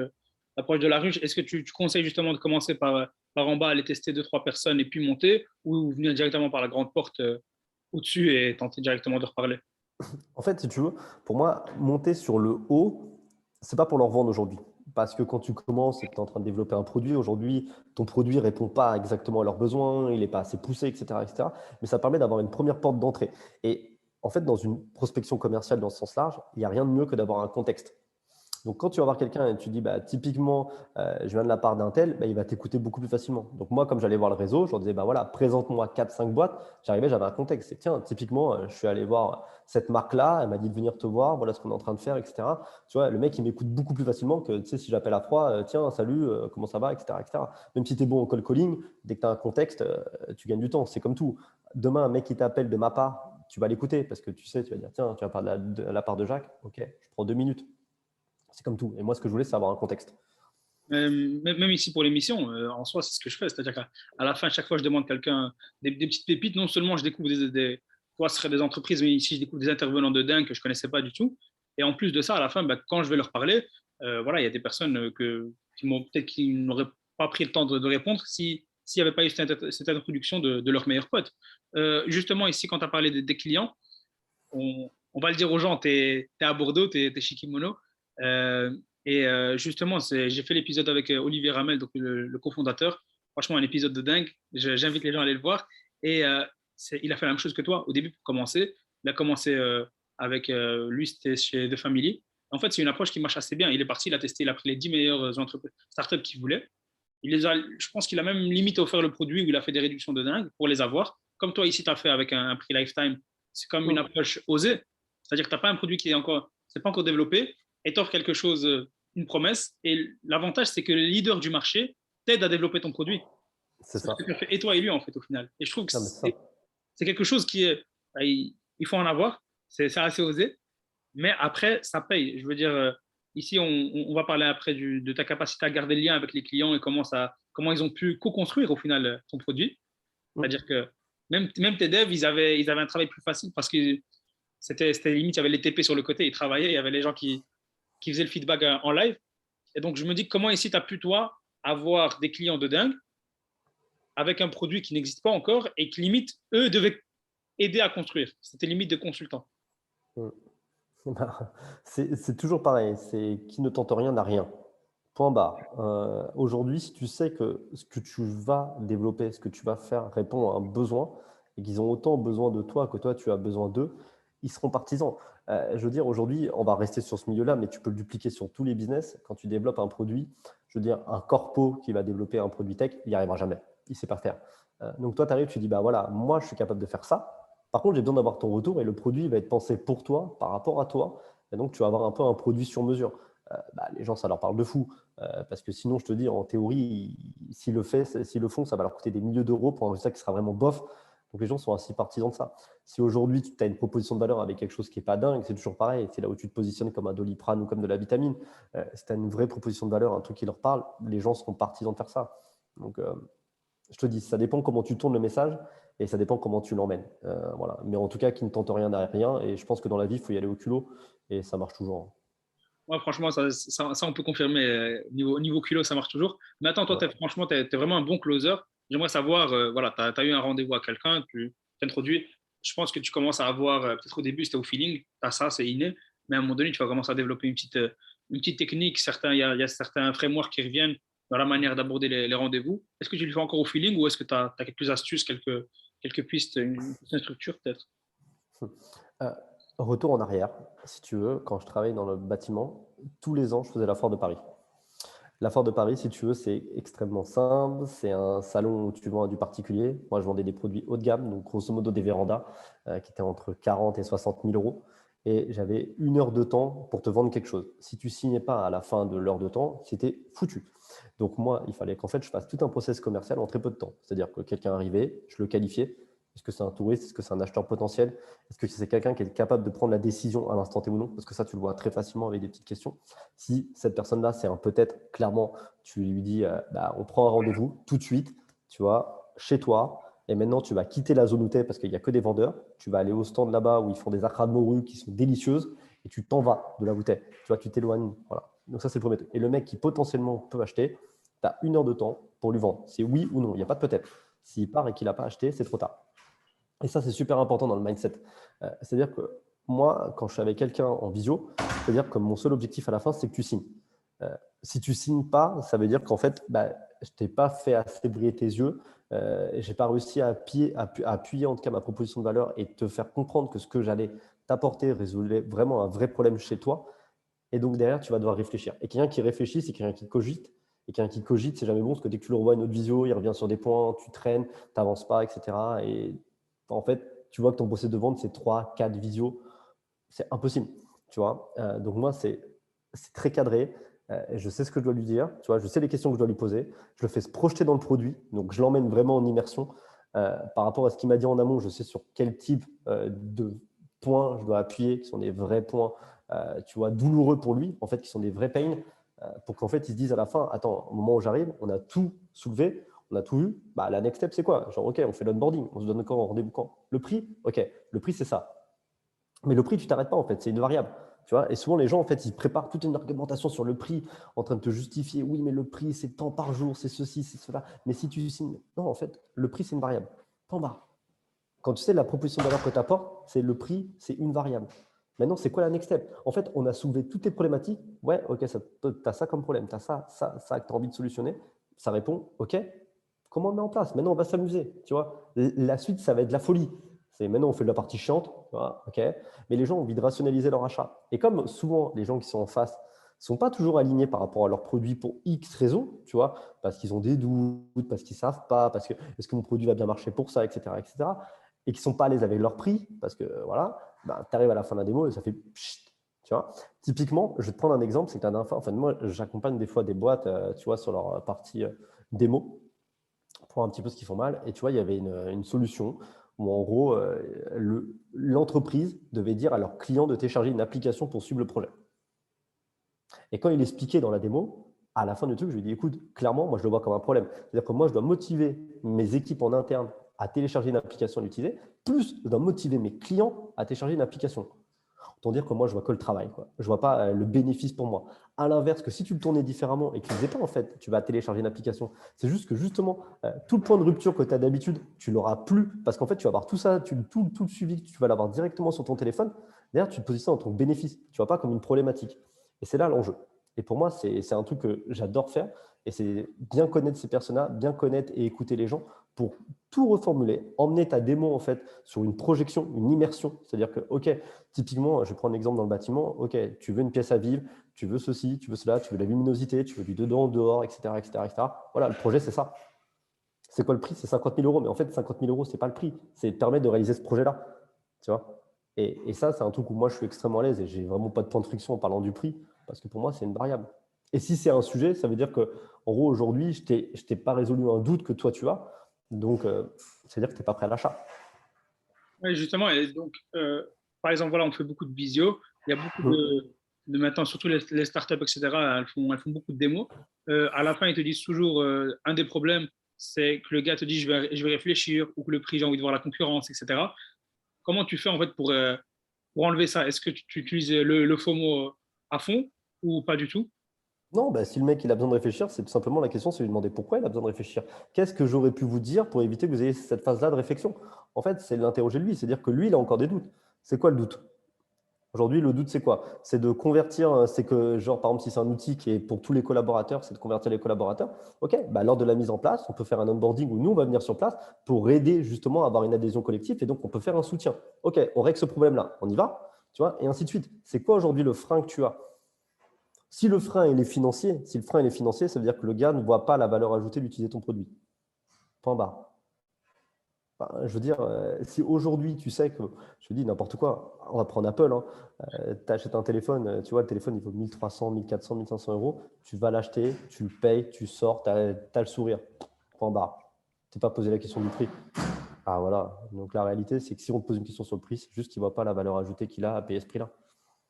approche de la ruche. Est-ce que tu conseilles justement de commencer par en bas, aller tester deux, trois personnes et puis monter, ou venir directement par la grande porte au-dessus et tenter directement de reparler? En fait, si tu veux, pour moi, monter sur le haut, c'est pas pour leur vendre aujourd'hui. Parce que quand tu commences et que tu es en train de développer un produit, aujourd'hui, ton produit ne répond pas exactement à leurs besoins, il n'est pas assez poussé, etc., etc. Mais ça permet d'avoir une première porte d'entrée. Et en fait, dans une prospection commerciale dans ce sens large, il n'y a rien de mieux que d'avoir un contexte. Donc, quand tu vas voir quelqu'un et tu dis, bah, typiquement, je viens de la part d'un tel, bah, il va t'écouter beaucoup plus facilement. Donc, moi, comme j'allais voir le réseau, je leur disais, bah, voilà, présente-moi 4-5 boîtes. J'arrivais, j'avais un contexte. C'est tiens, typiquement, je suis allé voir cette marque-là, elle m'a dit de venir te voir, voilà ce qu'on est en train de faire, etc. Tu vois, le mec, il m'écoute beaucoup plus facilement que, tu sais, si j'appelle à froid, tiens, salut, comment ça va, etc., etc. Même si tu es bon au call calling, dès que tu as un contexte, tu gagnes du temps. C'est comme tout. Demain, un mec qui t'appelle de ma part, tu vas l'écouter parce que tu sais, tu vas dire, tiens, tu vas parler de la part de Jacques, ok, je prends 2 minutes. C'est comme tout. Et moi, ce que je voulais, c'est avoir un contexte. Même ici pour l'émission, en soi, c'est ce que je fais. C'est-à-dire qu'à la fin, chaque fois, je demande quelqu'un des petites pépites. Non seulement je découvre quoi, ce serait des entreprises, mais ici, je découvre des intervenants de dingue que je ne connaissais pas du tout. Et en plus de ça, à la fin, bah, quand je vais leur parler, voilà, il y a des personnes qui m'ont peut-être qui n'auraient pas pris le temps de répondre s'il n'y avait pas eu cette introduction de leur meilleur pote. Justement, ici, quand tu as parlé des clients, on va le dire aux gens, tu es à Bordeaux, tu es chez Kimono. Euh, Justement, j'ai fait l'épisode avec Olivier Ramel, donc le cofondateur. Franchement, un épisode de dingue. J'invite les gens à aller le voir. Et il a fait la même chose que toi au début pour commencer. Il a commencé avec lui, c'était chez The Family. En fait, c'est une approche qui marche assez bien. Il est parti, il a testé, il a pris les 10 meilleures startups qu'il voulait. Je pense qu'il a même limite offert le produit où il a fait des réductions de dingue pour les avoir. Comme toi ici, tu as fait avec un prix lifetime. C'est comme une approche osée. C'est-à-dire que tu n'as pas un produit qui est encore, c'est pas encore développé et tu offres quelque chose, une promesse. Et l'avantage, c'est que le leader du marché t'aide à développer ton produit. C'est C'est ce que ça. tu as fait, et toi et lui, en fait, au final. Et je trouve que Non, mais c'est ça. c'est quelque chose qui est. Il faut en avoir. C'est assez osé. Mais après, ça paye. Je veux dire, ici, on va parler après de ta capacité à garder le lien avec les clients et comment ils ont pu co-construire au final ton produit. Mm. C'est-à-dire que même tes devs, ils avaient un travail plus facile parce que c'était limite, il y avait les TP sur le côté, ils travaillaient, il y avait les gens qui faisaient le feedback en live. Et donc, je me dis comment ici, tu as pu, toi, avoir des clients de dingue avec un produit qui n'existe pas encore et qui limite, eux, devaient aider à construire. C'était limite de consultants. Mm. Bah, c'est toujours pareil. C'est qui ne tente rien n'a rien. Point barre. Aujourd'hui, si tu sais que ce que tu vas développer, ce que tu vas faire répond à un besoin et qu'ils ont autant besoin de toi que toi, tu as besoin d'eux, ils seront partisans. Je veux dire, aujourd'hui, on va rester sur ce milieu-là, mais tu peux le dupliquer sur tous les business. Quand tu développes un produit, je veux dire, un corpo qui va développer un produit tech, il n'y arrivera jamais. Il ne sait pas faire. Donc toi, tu arrives, tu dis, bah voilà, moi, je suis capable de faire ça. Par contre, j'ai besoin d'avoir ton retour et le produit va être pensé pour toi, par rapport à toi. Et donc, tu vas avoir un peu un produit sur mesure. Bah, les gens, ça leur parle de fou. Parce que sinon, je te dis, en théorie, s'ils le font, ça va leur coûter des milliers d'euros pour un résultat qui sera vraiment bof. Donc, les gens sont assez partisans de ça. Si aujourd'hui, tu as une proposition de valeur avec quelque chose qui n'est pas dingue, c'est toujours pareil. C'est là où tu te positionnes comme un Doliprane ou comme de la vitamine. Si tu as une vraie proposition de valeur, un truc qui leur parle, les gens seront partisans de faire ça. Donc, je te dis, ça dépend comment tu tournes le message et ça dépend comment tu l'emmènes. Voilà. Mais en tout cas, qui ne tente rien n'a rien. Et je pense que dans la vie, il faut y aller au culot et ça marche toujours. Ouais, franchement, ça, on peut confirmer. Niveau culot, ça marche toujours. Mais attends, toi, Ouais. franchement, tu es vraiment un bon closer. J'aimerais savoir, voilà, tu as eu un rendez-vous à quelqu'un, tu t'introduis. Je pense que tu commences à avoir, peut-être au début, c'était au feeling, tu as ça, c'est inné. Mais à un moment donné, tu vas commencer à développer une petite technique. Il y a certains frameworks qui reviennent dans la manière d'aborder les rendez-vous. Est-ce que tu le fais encore au feeling ou est-ce que tu as quelques astuces, quelques. quelques pistes, une structure peut-être. Euh, Retour en arrière, si tu veux, quand je travaillais dans le bâtiment, tous les ans, je faisais la Foire de Paris. La Foire de Paris, si tu veux, c'est extrêmement simple. C'est un salon où tu vends à du particulier. Moi, je vendais des produits haut de gamme, donc grosso modo des vérandas qui étaient entre 40 et 60 000 euros. Et j'avais 1 heure de temps pour te vendre quelque chose. Si tu ne signais pas à la fin de l'heure de temps, c'était foutu. Donc moi, il fallait qu'en fait, je fasse tout un process commercial en très peu de temps. C'est-à-dire que quelqu'un arrivait, je le qualifiais. Est-ce que c'est un touriste? Est-ce que c'est un acheteur potentiel? Est-ce que c'est quelqu'un qui est capable de prendre la décision à l'instant T ou non? Parce que ça, tu le vois très facilement avec des petites questions. Si cette personne-là, c'est un peut-être, clairement, tu lui dis, bah, on prend un rendez-vous tout de suite, tu vois, chez toi. Et maintenant, tu vas quitter la zone où tu es parce qu'il n'y a que des vendeurs. Tu vas aller au stand là-bas où ils font des acras de morue qui sont délicieuses et tu t'en vas de là où tu es. Tu vois, tu t'éloignes. Voilà. Donc ça, c'est le premier truc. Et le mec qui potentiellement peut acheter, tu as 1 heure de temps pour lui vendre. C'est oui ou non. Il n'y a pas de peut-être. S'il part et qu'il n'a pas acheté, c'est trop tard. Et ça, c'est super important dans le mindset. C'est-à-dire que moi, quand je suis avec quelqu'un en visio, c'est-à-dire que mon seul objectif à la fin, c'est que tu signes. Si tu ne signes pas, ça veut dire qu'en fait, bah, je ne t'ai pas fait assez briller tes yeux. Je n'ai pas réussi à appuyer en tout cas ma proposition de valeur et te faire comprendre que ce que j'allais t'apporter résolvait vraiment un vrai problème chez toi. Et donc derrière, tu vas devoir réfléchir. Et quelqu'un qui réfléchit, c'est quelqu'un qui cogite. Et quelqu'un qui cogite, c'est jamais bon, parce que dès que tu le revois une autre visio, il revient sur des points, tu traînes, tu n'avances pas, etc. Et en fait, tu vois que ton processus de vente, c'est 3, 4 visios. C'est impossible, tu vois. Donc moi, c'est très cadré. Je sais ce que je dois lui dire, tu vois, je sais les questions que je dois lui poser. Je le fais se projeter dans le produit. Donc, je l'emmène vraiment en immersion. Par rapport à ce qu'il m'a dit en amont, je sais sur quel type de points je dois appuyer, qui sont des vrais points, tu vois, douloureux pour lui, en fait, qui sont des vrais pains, pour qu'en fait, il se dise à la fin, attends, au moment où j'arrive, on a tout soulevé, on a tout vu. Bah, la next step, c'est quoi? Genre, OK, on fait l'onboarding, on se donne encore un rendez-vous quand? Le prix? OK, le prix, c'est ça. Mais le prix, tu t'arrêtes pas, en fait, c'est une variable. Tu vois, et souvent, les gens, en fait, ils préparent toute une argumentation sur le prix en train de te justifier. Oui, mais le prix, c'est tant par jour, c'est ceci, c'est cela. Mais si tu signes. Non, en fait, le prix, c'est une variable. T'en bas. Quand tu sais la proposition de valeur que tu apportes, c'est le prix, c'est une variable. Maintenant, c'est quoi la next step? En fait, on a soulevé toutes tes problématiques. Ouais, OK, tu as ça comme problème, tu as ça que tu as envie de solutionner. Ça répond, OK, comment on le met en place? Maintenant, on va s'amuser. Tu vois, la suite, ça va être de la folie. C'est maintenant, on fait de la partie chiante, tu vois, OK. Mais les gens ont envie de rationaliser leur achat. Et comme souvent, les gens qui sont en face ne sont pas toujours alignés par rapport à leurs produits pour X raisons, tu vois, parce qu'ils ont des doutes, parce qu'ils ne savent pas, parce que est-ce que mon produit va bien marcher pour ça, etc., etc., et qui ne sont pas à l'aise avec leur prix, parce que voilà, ben, tu arrives à la fin de la démo et ça fait pchit, tu vois. Typiquement, je vais te prendre un exemple, c'est que la dernière fois, enfin, moi, j'accompagne des fois des boîtes, tu vois, sur leur partie démo, pour un petit peu ce qu'ils font mal. Et tu vois, il y avait une solution où en gros, l'entreprise devait dire à leurs clients de télécharger une application pour suivre le projet. Et quand il expliquait dans la démo, à la fin du truc, je lui ai dit, écoute, clairement, moi, je le vois comme un problème. C'est-à-dire que moi, je dois motiver mes équipes en interne à télécharger une application à l'utiliser, plus je dois motiver mes clients à télécharger une application. Autant dire que moi, je vois que le travail, quoi. Je ne vois pas le bénéfice pour moi. À l'inverse, que si tu le tournais différemment et que tu ne faisais pas, en fait, tu vas télécharger une application. C'est juste que justement, tout le point de rupture que tu as d'habitude, tu l'auras plus parce qu'en fait, tu vas avoir tout ça, tout le suivi, tu vas l'avoir directement sur ton téléphone. D'ailleurs, tu te positionnes en tant que bénéfice. Tu ne vois pas comme une problématique. Et c'est là l'enjeu. Et pour moi, c'est un truc que j'adore faire. Et c'est bien connaître ces personnes-là, bien connaître et écouter les gens pour tout reformuler, emmener ta démo en fait sur une projection, une immersion. C'est-à-dire que, OK, typiquement, je vais prendre un exemple dans le bâtiment. OK, tu veux une pièce à vivre, tu veux ceci, tu veux cela, tu veux la luminosité, tu veux du dedans, dehors, etc., etc., etc. Voilà, le projet, c'est ça. C'est quoi le prix? C'est 50 000 euros. Mais en fait, 50 000 euros, ce n'est pas le prix. C'est permettre de réaliser ce projet-là. Tu vois? Et ça, c'est un truc où moi, je suis extrêmement à l'aise et j'ai vraiment pas de point de friction en parlant du prix parce que pour moi, c'est une variable. Et si c'est un sujet, ça veut dire que, en gros, aujourd'hui, je t'ai pas résolu un doute que toi, tu as. Donc, c'est-à-dire que tu n'es pas prêt à l'achat. Oui, justement, et donc, par exemple, voilà, on fait beaucoup de visio. Il y a beaucoup de maintenant, surtout les startups, etc., elles font beaucoup de démos. À la fin, ils te disent toujours, un des problèmes, c'est que le gars te dit, je vais réfléchir, ou que le prix, j'ai envie de voir la concurrence, etc. Comment tu fais, en fait, pour enlever ça? Est-ce que tu utilises le FOMO à fond ou pas du tout? Non, bah, si le mec il a besoin de réfléchir, c'est tout simplement la question, c'est lui demander pourquoi il a besoin de réfléchir. Qu'est-ce que j'aurais pu vous dire pour éviter que vous ayez cette phase-là de réflexion? En fait, c'est l'interroger lui, c'est dire que lui, il a encore des doutes. C'est quoi le doute? Aujourd'hui, le doute, c'est quoi? C'est de convertir, c'est que, genre, par exemple, si c'est un outil qui est pour tous les collaborateurs, c'est de convertir les collaborateurs. OK, bah, lors de la mise en place, on peut faire un onboarding où nous, on va venir sur place pour aider justement à avoir une adhésion collective et donc on peut faire un soutien. OK, on règle ce problème-là, on y va, tu vois, et ainsi de suite. C'est quoi aujourd'hui le frein que tu as? Si le frein il est financier, si le frein il est financier, ça veut dire que le gars ne voit pas la valeur ajoutée d'utiliser ton produit. Point barre. Enfin, je veux dire, si aujourd'hui tu sais que, je te dis n'importe quoi, on va prendre Apple, hein, tu achètes un téléphone, tu vois, le téléphone il vaut 1300, 1400, 1500 euros, tu vas l'acheter, tu le payes, tu sors, tu as le sourire, point barre. Tu t'es pas posé la question du prix. Ah voilà, donc la réalité c'est que si on te pose une question sur le prix, c'est juste qu'il ne voit pas la valeur ajoutée qu'il a à payer ce prix-là.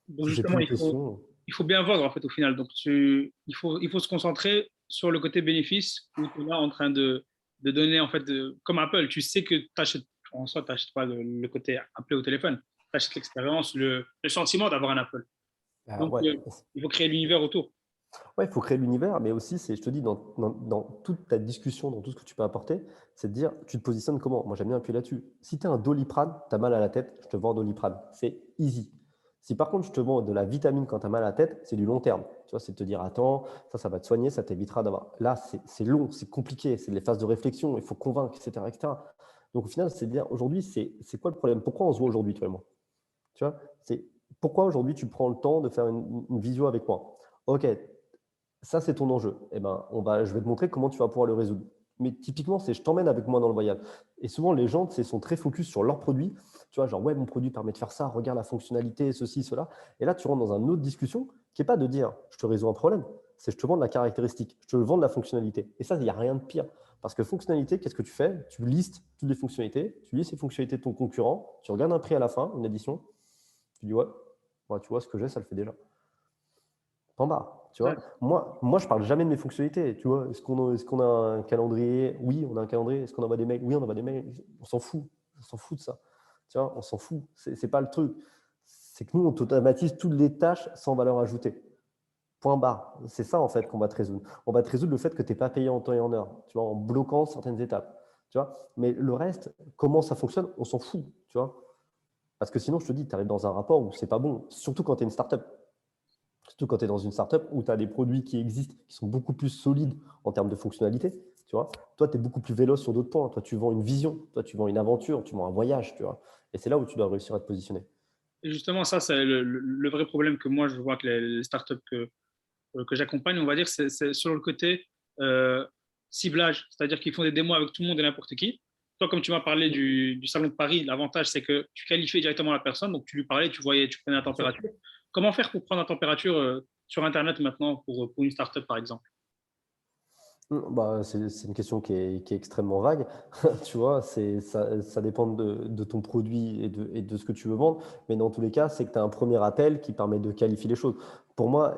Donc Si c'est plus justement, une question, il faut bien vendre en fait au final. Donc il faut se concentrer sur le côté bénéfice où tu es là en train de donner en fait, comme Apple, tu sais que tu achètes, en soi, tu n'achètes pas le côté Apple au téléphone, tu achètes l'expérience, le sentiment d'avoir un Apple. Donc ouais. il faut créer l'univers autour. Ouais, il faut créer l'univers, mais aussi, c'est, je te dis, dans toute ta discussion, dans tout ce que tu peux apporter, c'est de dire, tu te positionnes comment? Moi, j'aime bien appuyer là-dessus. Si tu as un Doliprane, tu as mal à la tête, je te vends un Doliprane. C'est easy. Si par contre, je te vends de la vitamine quand tu as mal à la tête, c'est du long terme. Tu vois, c'est de te dire, attends, ça va te soigner, ça t'évitera d'avoir. Là, c'est long, c'est compliqué, c'est les phases de réflexion, il faut convaincre, etc., etc. Donc, au final, c'est de dire, aujourd'hui, c'est quoi le problème? Pourquoi on se voit aujourd'hui, toi et moi? Tu vois, c'est pourquoi aujourd'hui tu prends le temps de faire une visio avec moi? Ok, ça, c'est ton enjeu. Eh ben, je vais te montrer comment tu vas pouvoir le résoudre. Mais typiquement, c'est je t'emmène avec moi dans le voyage. Et souvent, les gens sont très focus sur leur produit. Tu vois, genre, ouais, mon produit permet de faire ça, regarde la fonctionnalité, ceci, cela. Et là, tu rentres dans une autre discussion qui n'est pas de dire je te résous un problème, c'est je te vends de la caractéristique, je te vends de la fonctionnalité. Et ça, il n'y a rien de pire. Parce que fonctionnalité, qu'est-ce que tu fais? Tu listes toutes les fonctionnalités, tu listes les fonctionnalités de ton concurrent, tu regardes un prix à la fin, une addition, tu dis ouais, tu vois, ce que j'ai, ça le fait déjà. En bas, tu vois. Moi, je parle jamais de mes fonctionnalités. Tu vois, est-ce qu'on a un calendrier? Oui, on a un calendrier. Est-ce qu'on envoie des mails? Oui, on envoie des mails. On s'en fout. On s'en fout de ça. Tu vois, on s'en fout. C'est pas le truc. C'est que nous, on automatise toutes les tâches sans valeur ajoutée. Point barre. C'est ça, en fait, qu'on va te résoudre. On va te résoudre le fait que tu n'es pas payé en temps et en heure, tu vois, en bloquant certaines étapes. Tu vois. Mais le reste, comment ça fonctionne, on s'en fout. Tu vois. Parce que sinon, je te dis, tu arrives dans un rapport où c'est pas bon, surtout quand tu es une startup. Surtout quand tu es dans une startup où tu as des produits qui existent, qui sont beaucoup plus solides en termes de fonctionnalité. Tu vois, toi, tu es beaucoup plus véloce sur d'autres points. Toi, tu vends une vision, toi, tu vends une aventure, tu vends un voyage. Tu vois. Et c'est là où tu dois réussir à te positionner. Et justement, ça, c'est le vrai problème que moi, je vois que les startups que j'accompagne, on va dire, c'est sur le côté euh, ciblage. C'est-à-dire qu'ils font des démos avec tout le monde et n'importe qui. Toi, comme tu m'as parlé du Salon de Paris, l'avantage, c'est que tu qualifiais directement la personne. Donc, tu lui parlais, tu voyais, tu prenais la Bien sûr. température. Comment faire pour prendre la température sur Internet maintenant pour une startup, par exemple? Bah, c'est une question qui est extrêmement vague. Tu vois, ça dépend de ton produit et de ce que tu veux vendre. Mais dans tous les cas, c'est que tu as un premier appel qui permet de qualifier les choses. Pour moi,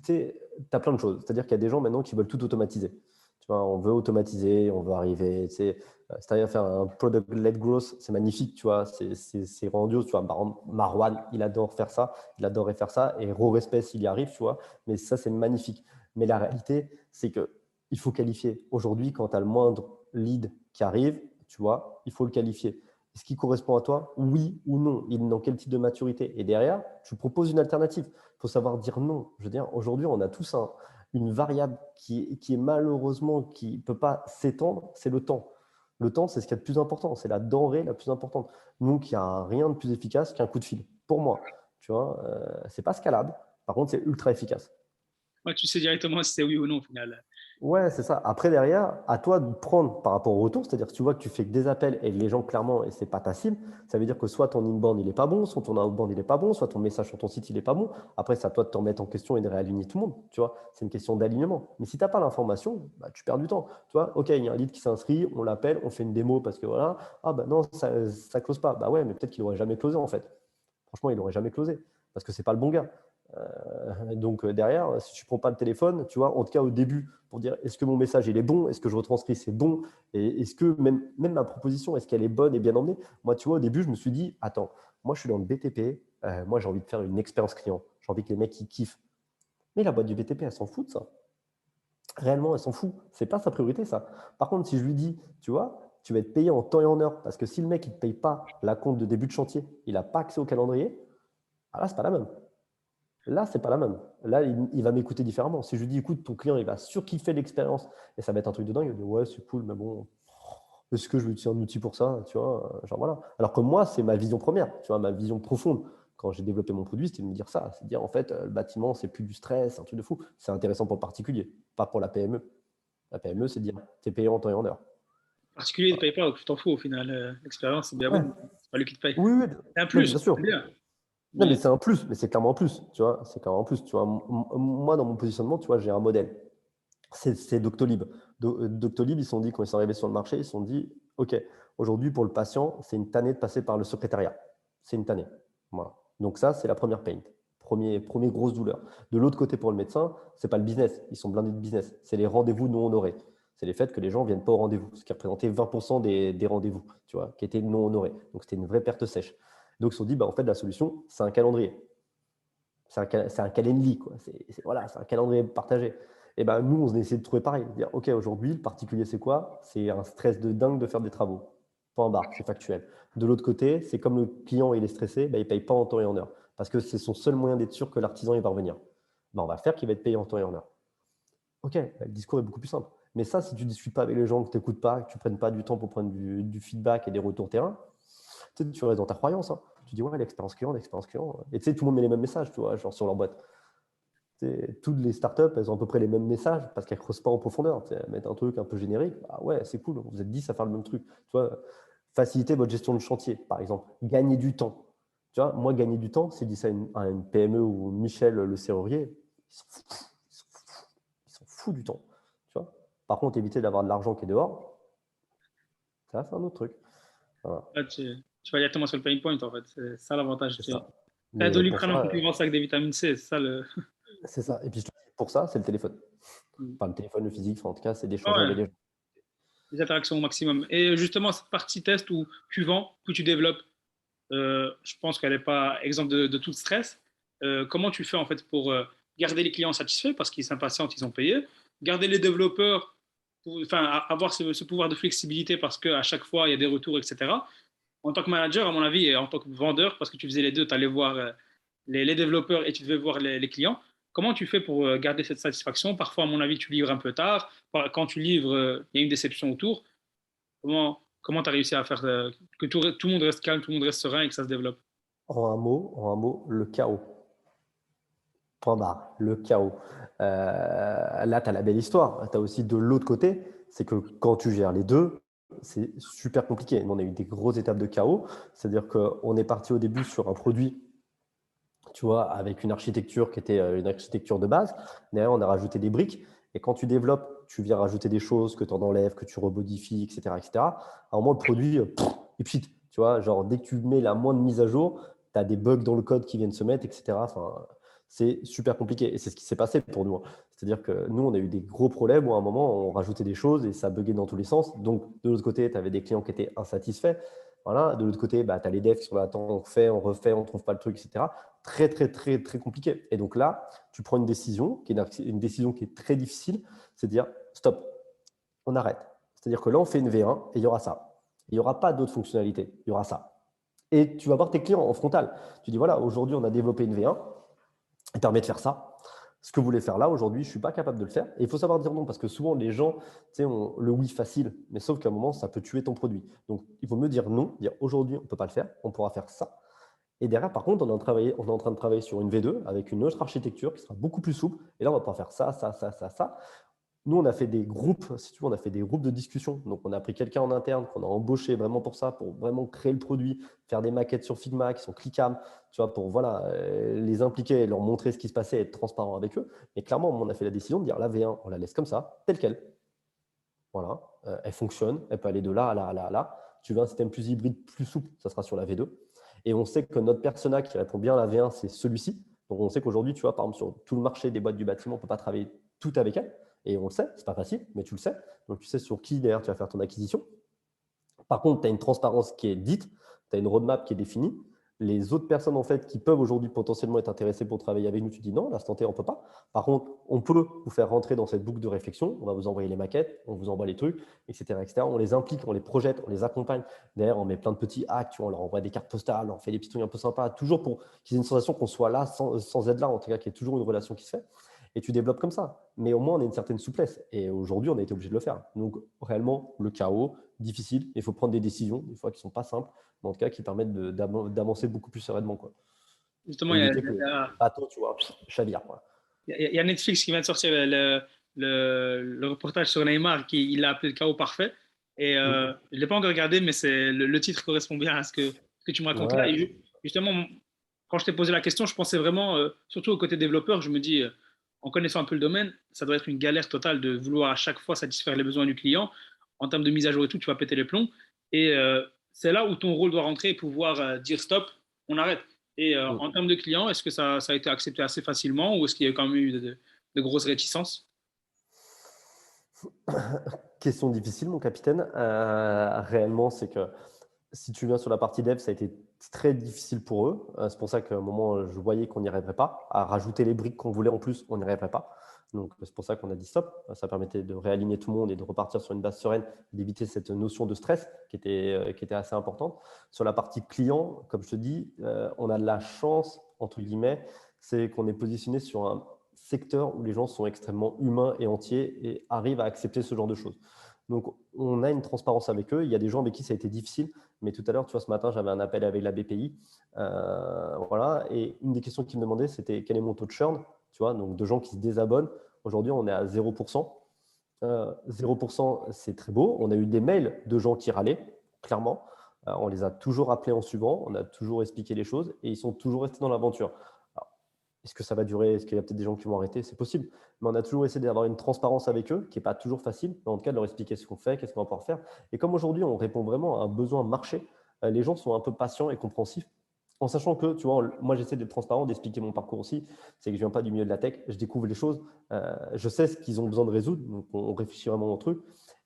tu as plein de choses. C'est-à-dire qu'il y a des gens maintenant qui veulent tout automatiser. Tu vois, on veut automatiser, on veut arriver. C'est-à-dire faire un product-led growth, c'est magnifique. Tu vois, c'est grandiose. Tu vois, par exemple, Marwan, il adore faire ça, il adorerait faire ça. Et Raw Respect, s'il y arrive, tu vois. Mais ça, c'est magnifique. Mais la réalité, c'est que il faut qualifier. Aujourd'hui, quand tu as le moindre lead qui arrive, tu vois, il faut le qualifier. Est-ce qu'il correspond à toi? Oui ou non? Il est dans quel type de maturité? Et derrière, tu proposes une alternative. Il faut savoir dire non. Je veux dire, aujourd'hui, on a tous une variable qui est malheureusement, qui ne peut pas s'étendre, c'est le temps. Le temps, c'est ce qu'il y a de plus important. C'est la denrée la plus importante. Donc, il n'y a rien de plus efficace qu'un coup de fil. Pour moi, tu vois, c'est pas scalable. Par contre, c'est ultra efficace. Ouais, tu sais directement si c'est oui ou non au final. Ouais, c'est ça. Après, derrière, à toi de prendre par rapport au retour, c'est-à-dire que tu vois que tu fais que des appels et les gens, clairement, et c'est pas ta cible, ça veut dire que soit ton inbound, il est pas bon, soit ton outbound, il est pas bon, soit ton message sur ton site, il est pas bon. Après, c'est à toi de te remettre en question et de réaligner tout le monde, tu vois. C'est une question d'alignement. Mais si tu n'as pas l'information, bah, tu perds du temps. Tu vois, OK, il y a un lead qui s'inscrit, on l'appelle, on fait une démo parce que voilà, ah bah non, ça close pas. Bah ouais, mais peut-être qu'il aurait jamais closé, en fait. Franchement, il n'aurait jamais closé parce que c'est pas le bon gars. Donc derrière, si tu prends pas le téléphone, tu vois, en tout cas au début, pour dire est-ce que mon message il est bon, est-ce que je retranscris c'est bon, et est-ce que même ma proposition, est-ce qu'elle est bonne et bien emmenée? Moi, tu vois, au début, je me suis dit, attends, moi je suis dans le BTP, moi j'ai envie de faire une expérience client, j'ai envie que les mecs ils kiffent. Mais la boîte du BTP, elle s'en fout de ça. Réellement, elle s'en fout. C'est pas sa priorité, ça. Par contre, si je lui dis, tu vois, tu vas être payé en temps et en heure, parce que si le mec il ne te paye pas la compte de début de chantier, il n'a pas accès au calendrier, Ah, là, c'est pas la même. Là, c'est pas la même. Là, il va m'écouter différemment. Si je lui dis, écoute, ton client, il va surkiffer l'expérience et ça va être un truc de dingue, il va dire, ouais, c'est cool, mais bon, est-ce que je vais utiliser un outil pour ça, tu vois, genre voilà. Alors que moi, c'est ma vision première, tu vois, ma vision profonde. Quand j'ai développé mon produit, c'était de me dire ça, c'est de dire en fait, le bâtiment, c'est plus du stress, c'est un truc de fou. C'est intéressant pour le particulier, pas pour la PME. La PME, c'est de dire, tu es payé en temps et en heure. Le particulier ne paye pas, donc tu t'en fous au final. L'expérience, c'est bien Ouais, bon. C'est pas lui qui te paye. oui, oui, C'est un non, mais bien plus, sûr. c'est bien. Non, mais Mais c'est un plus, mais c'est clairement un plus, tu vois, c'est clairement un plus, tu vois. Moi, dans mon positionnement, tu vois, j'ai un modèle. C'est Doctolib. Doctolib, ils se sont dit, quand ils sont arrivés sur le marché, ils se sont dit, OK, aujourd'hui, pour le patient, c'est une tannée de passer par le secrétariat. C'est une tannée. Voilà. Donc ça, c'est la première pain. Premier grosse douleur. De l'autre côté, pour le médecin, c'est pas le business. Ils sont blindés de business. C'est les rendez-vous non honorés. C'est les faits que les gens ne viennent pas au rendez-vous, ce qui représentait 20% des rendez-vous, tu vois, qui étaient non honorés. Donc c'était une vraie perte sèche. Donc ils se sont dit, bah, en fait, la solution, c'est un calendrier. C'est un calendly, quoi. Voilà, c'est un calendrier partagé. Et ben nous, on a essayé de trouver pareil. Dire, OK, aujourd'hui, le particulier, c'est quoi? C'est un stress de dingue de faire des travaux. Point barre, c'est factuel. De l'autre côté, c'est comme le client il est stressé, ben, il ne paye pas en temps et en heure. Parce que c'est son seul moyen d'être sûr que l'artisan il va revenir. Ben, on va faire qu'il va être payé en temps et en heure. OK, ben, le discours est beaucoup plus simple. Mais ça, si tu ne discutes pas avec les gens, que tu n'écoutes pas, que tu ne prennes pas du temps pour prendre du feedback et des retours terrain, tu restes dans ta croyance. Hein. Tu dis, ouais, l'expérience client, l'expérience client. Et tu sais, tout le monde met les mêmes messages, tu vois, genre sur leur boîte. Toutes les startups, elles ont à peu près les mêmes messages parce qu'elles ne creusent pas en profondeur. Elles mettent un truc un peu générique. Ah ouais, c'est cool, vous êtes 10 à faire le même truc. Tu vois, faciliter votre gestion de chantier, par exemple. Gagner du temps. Tu vois, moi, gagner du temps, c'est dit ça à une PME ou Michel le serrurier, ils s'en foutent du temps. Tu vois. Par contre, éviter d'avoir de l'argent qui est dehors, ça, c'est un autre truc. Voilà, là, tu vas directement sur le pain point, en fait. C'est ça l'avantage. c'est Tu ça. as Mais pour Doliprane en ça, concurrence avec des vitamines C, c'est ça le. c'est ça. Et puis, pour ça, c'est le téléphone. Enfin, le téléphone, le physique, enfin, en tout cas, c'est d'échanger Ouais, avec les gens. les interactions au maximum. Et justement, cette partie test où tu vends, où tu développes, je pense qu'elle n'est pas exempte de tout stress. Comment tu fais en fait pour garder les clients satisfaits parce qu'ils s'impatientent, ils ont payé, garder les développeurs, enfin avoir ce pouvoir de flexibilité parce qu'à chaque fois il y a des retours, etc. En tant que manager, à mon avis, et en tant que vendeur, parce que tu faisais les deux, tu allais voir les développeurs et tu devais voir les clients. Comment tu fais pour garder cette satisfaction? Parfois, à mon avis, tu livres un peu tard. Quand tu livres, il y a une déception autour. Comment tu as réussi à faire que tout le monde reste calme, tout le monde reste serein et que ça se développe? En un mot, le chaos. Point barre, le chaos. Là, tu as la belle histoire. Tu as aussi de l'autre côté, c'est que quand tu gères les deux, c'est super compliqué. On a eu des grosses étapes de chaos. C'est-à-dire qu'on est parti au début sur un produit, tu vois, avec une architecture qui était une architecture de base. Derrière, on a rajouté des briques. Et quand tu développes, tu viens rajouter des choses que tu en enlèves, que tu remodifies, etc., etc. À un moment, le produit, il pchit. Tu vois, genre, dès que tu mets la moindre mise à jour, tu as des bugs dans le code qui viennent se mettre, etc. Enfin, c'est super compliqué. Et c'est ce qui s'est passé pour nous. C'est-à-dire que nous, on a eu des gros problèmes où à un moment, on rajoutait des choses et ça buguait dans tous les sens. Donc, de l'autre côté, tu avais des clients qui étaient insatisfaits. Voilà. De l'autre côté, bah, tu as les devs qui sont là, attends, on fait, on refait, on ne trouve pas le truc, etc. Très, très, très, très compliqué. Et donc là, tu prends une décision qui est une décision qui est très difficile, c'est de dire stop, on arrête. C'est-à-dire que là, on fait une V1 et il y aura ça. Il n'y aura pas d'autres fonctionnalités, il y aura ça. Et tu vas voir tes clients en frontal. Tu dis voilà, aujourd'hui, on a développé une V1 qui permet de faire ça. Ce que vous voulez faire là, aujourd'hui, je ne suis pas capable de le faire. Et il faut savoir dire non, parce que souvent, les gens, tu sais, ont le oui facile, mais sauf qu'à un moment, ça peut tuer ton produit. Donc, il vaut mieux dire non, dire aujourd'hui, on ne peut pas le faire, on pourra faire ça. Et derrière, par contre, on est en train de travailler sur une V2 avec une autre architecture qui sera beaucoup plus souple. Et là, on va pouvoir faire ça, ça, ça, ça, ça. Nous, on a fait des groupes, si tu veux, on a fait des groupes de discussion. Donc, on a pris quelqu'un en interne qu'on a embauché vraiment pour ça, pour vraiment créer le produit, faire des maquettes sur Figma qui sont cliquables, tu vois, pour voilà, les impliquer et leur montrer ce qui se passait et être transparent avec eux. Et clairement, on a fait la décision de dire la V1, on la laisse comme ça, telle qu'elle. Voilà, elle fonctionne, elle peut aller de là à là à là à là. Tu veux un système plus hybride, plus souple, ça sera sur la V2. Et on sait que notre persona qui répond bien à la V1, c'est celui-ci. Donc on sait qu'aujourd'hui, tu vois, par exemple, sur tout le marché des boîtes du bâtiment, on ne peut pas travailler tout avec elle. Et on le sait, c'est pas facile, mais tu le sais. Donc tu sais sur qui d'ailleurs tu vas faire ton acquisition. Par contre, tu as une transparence qui est dite, tu as une roadmap qui est définie. Les autres personnes en fait qui peuvent aujourd'hui potentiellement être intéressées pour travailler avec nous, tu dis non, à l'instant T, on ne peut pas. Par contre, on peut vous faire rentrer dans cette boucle de réflexion. On va vous envoyer les maquettes, on vous envoie les trucs, etc., etc. On les implique, on les projette, on les accompagne. D'ailleurs, on met plein de petits hacks, tu vois, on leur envoie des cartes postales, on fait des petits trucs un peu sympas, toujours pour qu'ils aient une sensation qu'on soit là sans être là, en tout cas qu'il y ait toujours une relation qui se fait. Et tu développes comme ça. Mais au moins, on a une certaine souplesse. Et aujourd'hui, on a été obligé de le faire. Donc, réellement, le chaos, difficile. Il faut prendre des décisions, des fois qui ne sont pas simples, mais en tout cas qui permettent d'avancer beaucoup plus sereinement, quoi. Justement, Et éviter que le bateau, tu vois, chavire, quoi. il y a Netflix qui vient de sortir le reportage sur Neymar, qui il l'a appelé le chaos parfait. Et je ne l'ai pas encore regardé, mais le titre correspond bien à ce que tu me racontes là. Ouais. Et justement, quand je t'ai posé la question, je pensais vraiment, surtout au côté développeur, je me dis, en connaissant un peu le domaine, ça doit être une galère totale de vouloir à chaque fois satisfaire les besoins du client. En termes de mise à jour et tout, tu vas péter les plombs. Et c'est là où ton rôle doit rentrer et pouvoir dire stop, on arrête. Et en termes de clients, est-ce que ça a été accepté assez facilement ou est-ce qu'il y a quand même eu de grosses réticences? Question difficile, mon capitaine. Réellement, c'est que si tu viens sur la partie dev, ça a été très difficile pour eux. C'est pour ça qu'à un moment, je voyais qu'on n'y arriverait pas. À rajouter les briques qu'on voulait en plus, on n'y arriverait pas. Donc, c'est pour ça qu'on a dit stop. Ça permettait de réaligner tout le monde et de repartir sur une base sereine, d'éviter cette notion de stress qui était assez importante. Sur la partie client, comme je te dis, on a de la chance, entre guillemets, c'est qu'on est positionné sur un secteur où les gens sont extrêmement humains et entiers et arrivent à accepter ce genre de choses. Donc, on a une transparence avec eux. Il y a des gens avec qui ça a été difficile. Mais tout à l'heure, tu vois, ce matin, j'avais un appel avec la BPI. Voilà. Et une des questions qu'ils me demandaient, c'était quel est mon taux de churn, tu vois, donc de gens qui se désabonnent. Aujourd'hui, on est à 0%. 0%, c'est très beau. On a eu des mails de gens qui râlaient, clairement. On les a toujours appelés en suivant. On a toujours expliqué les choses et ils sont toujours restés dans l'aventure. Est-ce que ça va durer? Est-ce qu'il y a peut-être des gens qui vont arrêter? C'est possible. Mais on a toujours essayé d'avoir une transparence avec eux, qui n'est pas toujours facile, mais en tout cas de leur expliquer ce qu'on fait, qu'est-ce qu'on va pouvoir faire. Et comme aujourd'hui, on répond vraiment à un besoin marché, les gens sont un peu patients et compréhensifs, en sachant que, tu vois, moi j'essaie d'être transparent, d'expliquer mon parcours aussi. C'est que je ne viens pas du milieu de la tech, je découvre les choses, je sais ce qu'ils ont besoin de résoudre, donc on réfléchit vraiment au truc.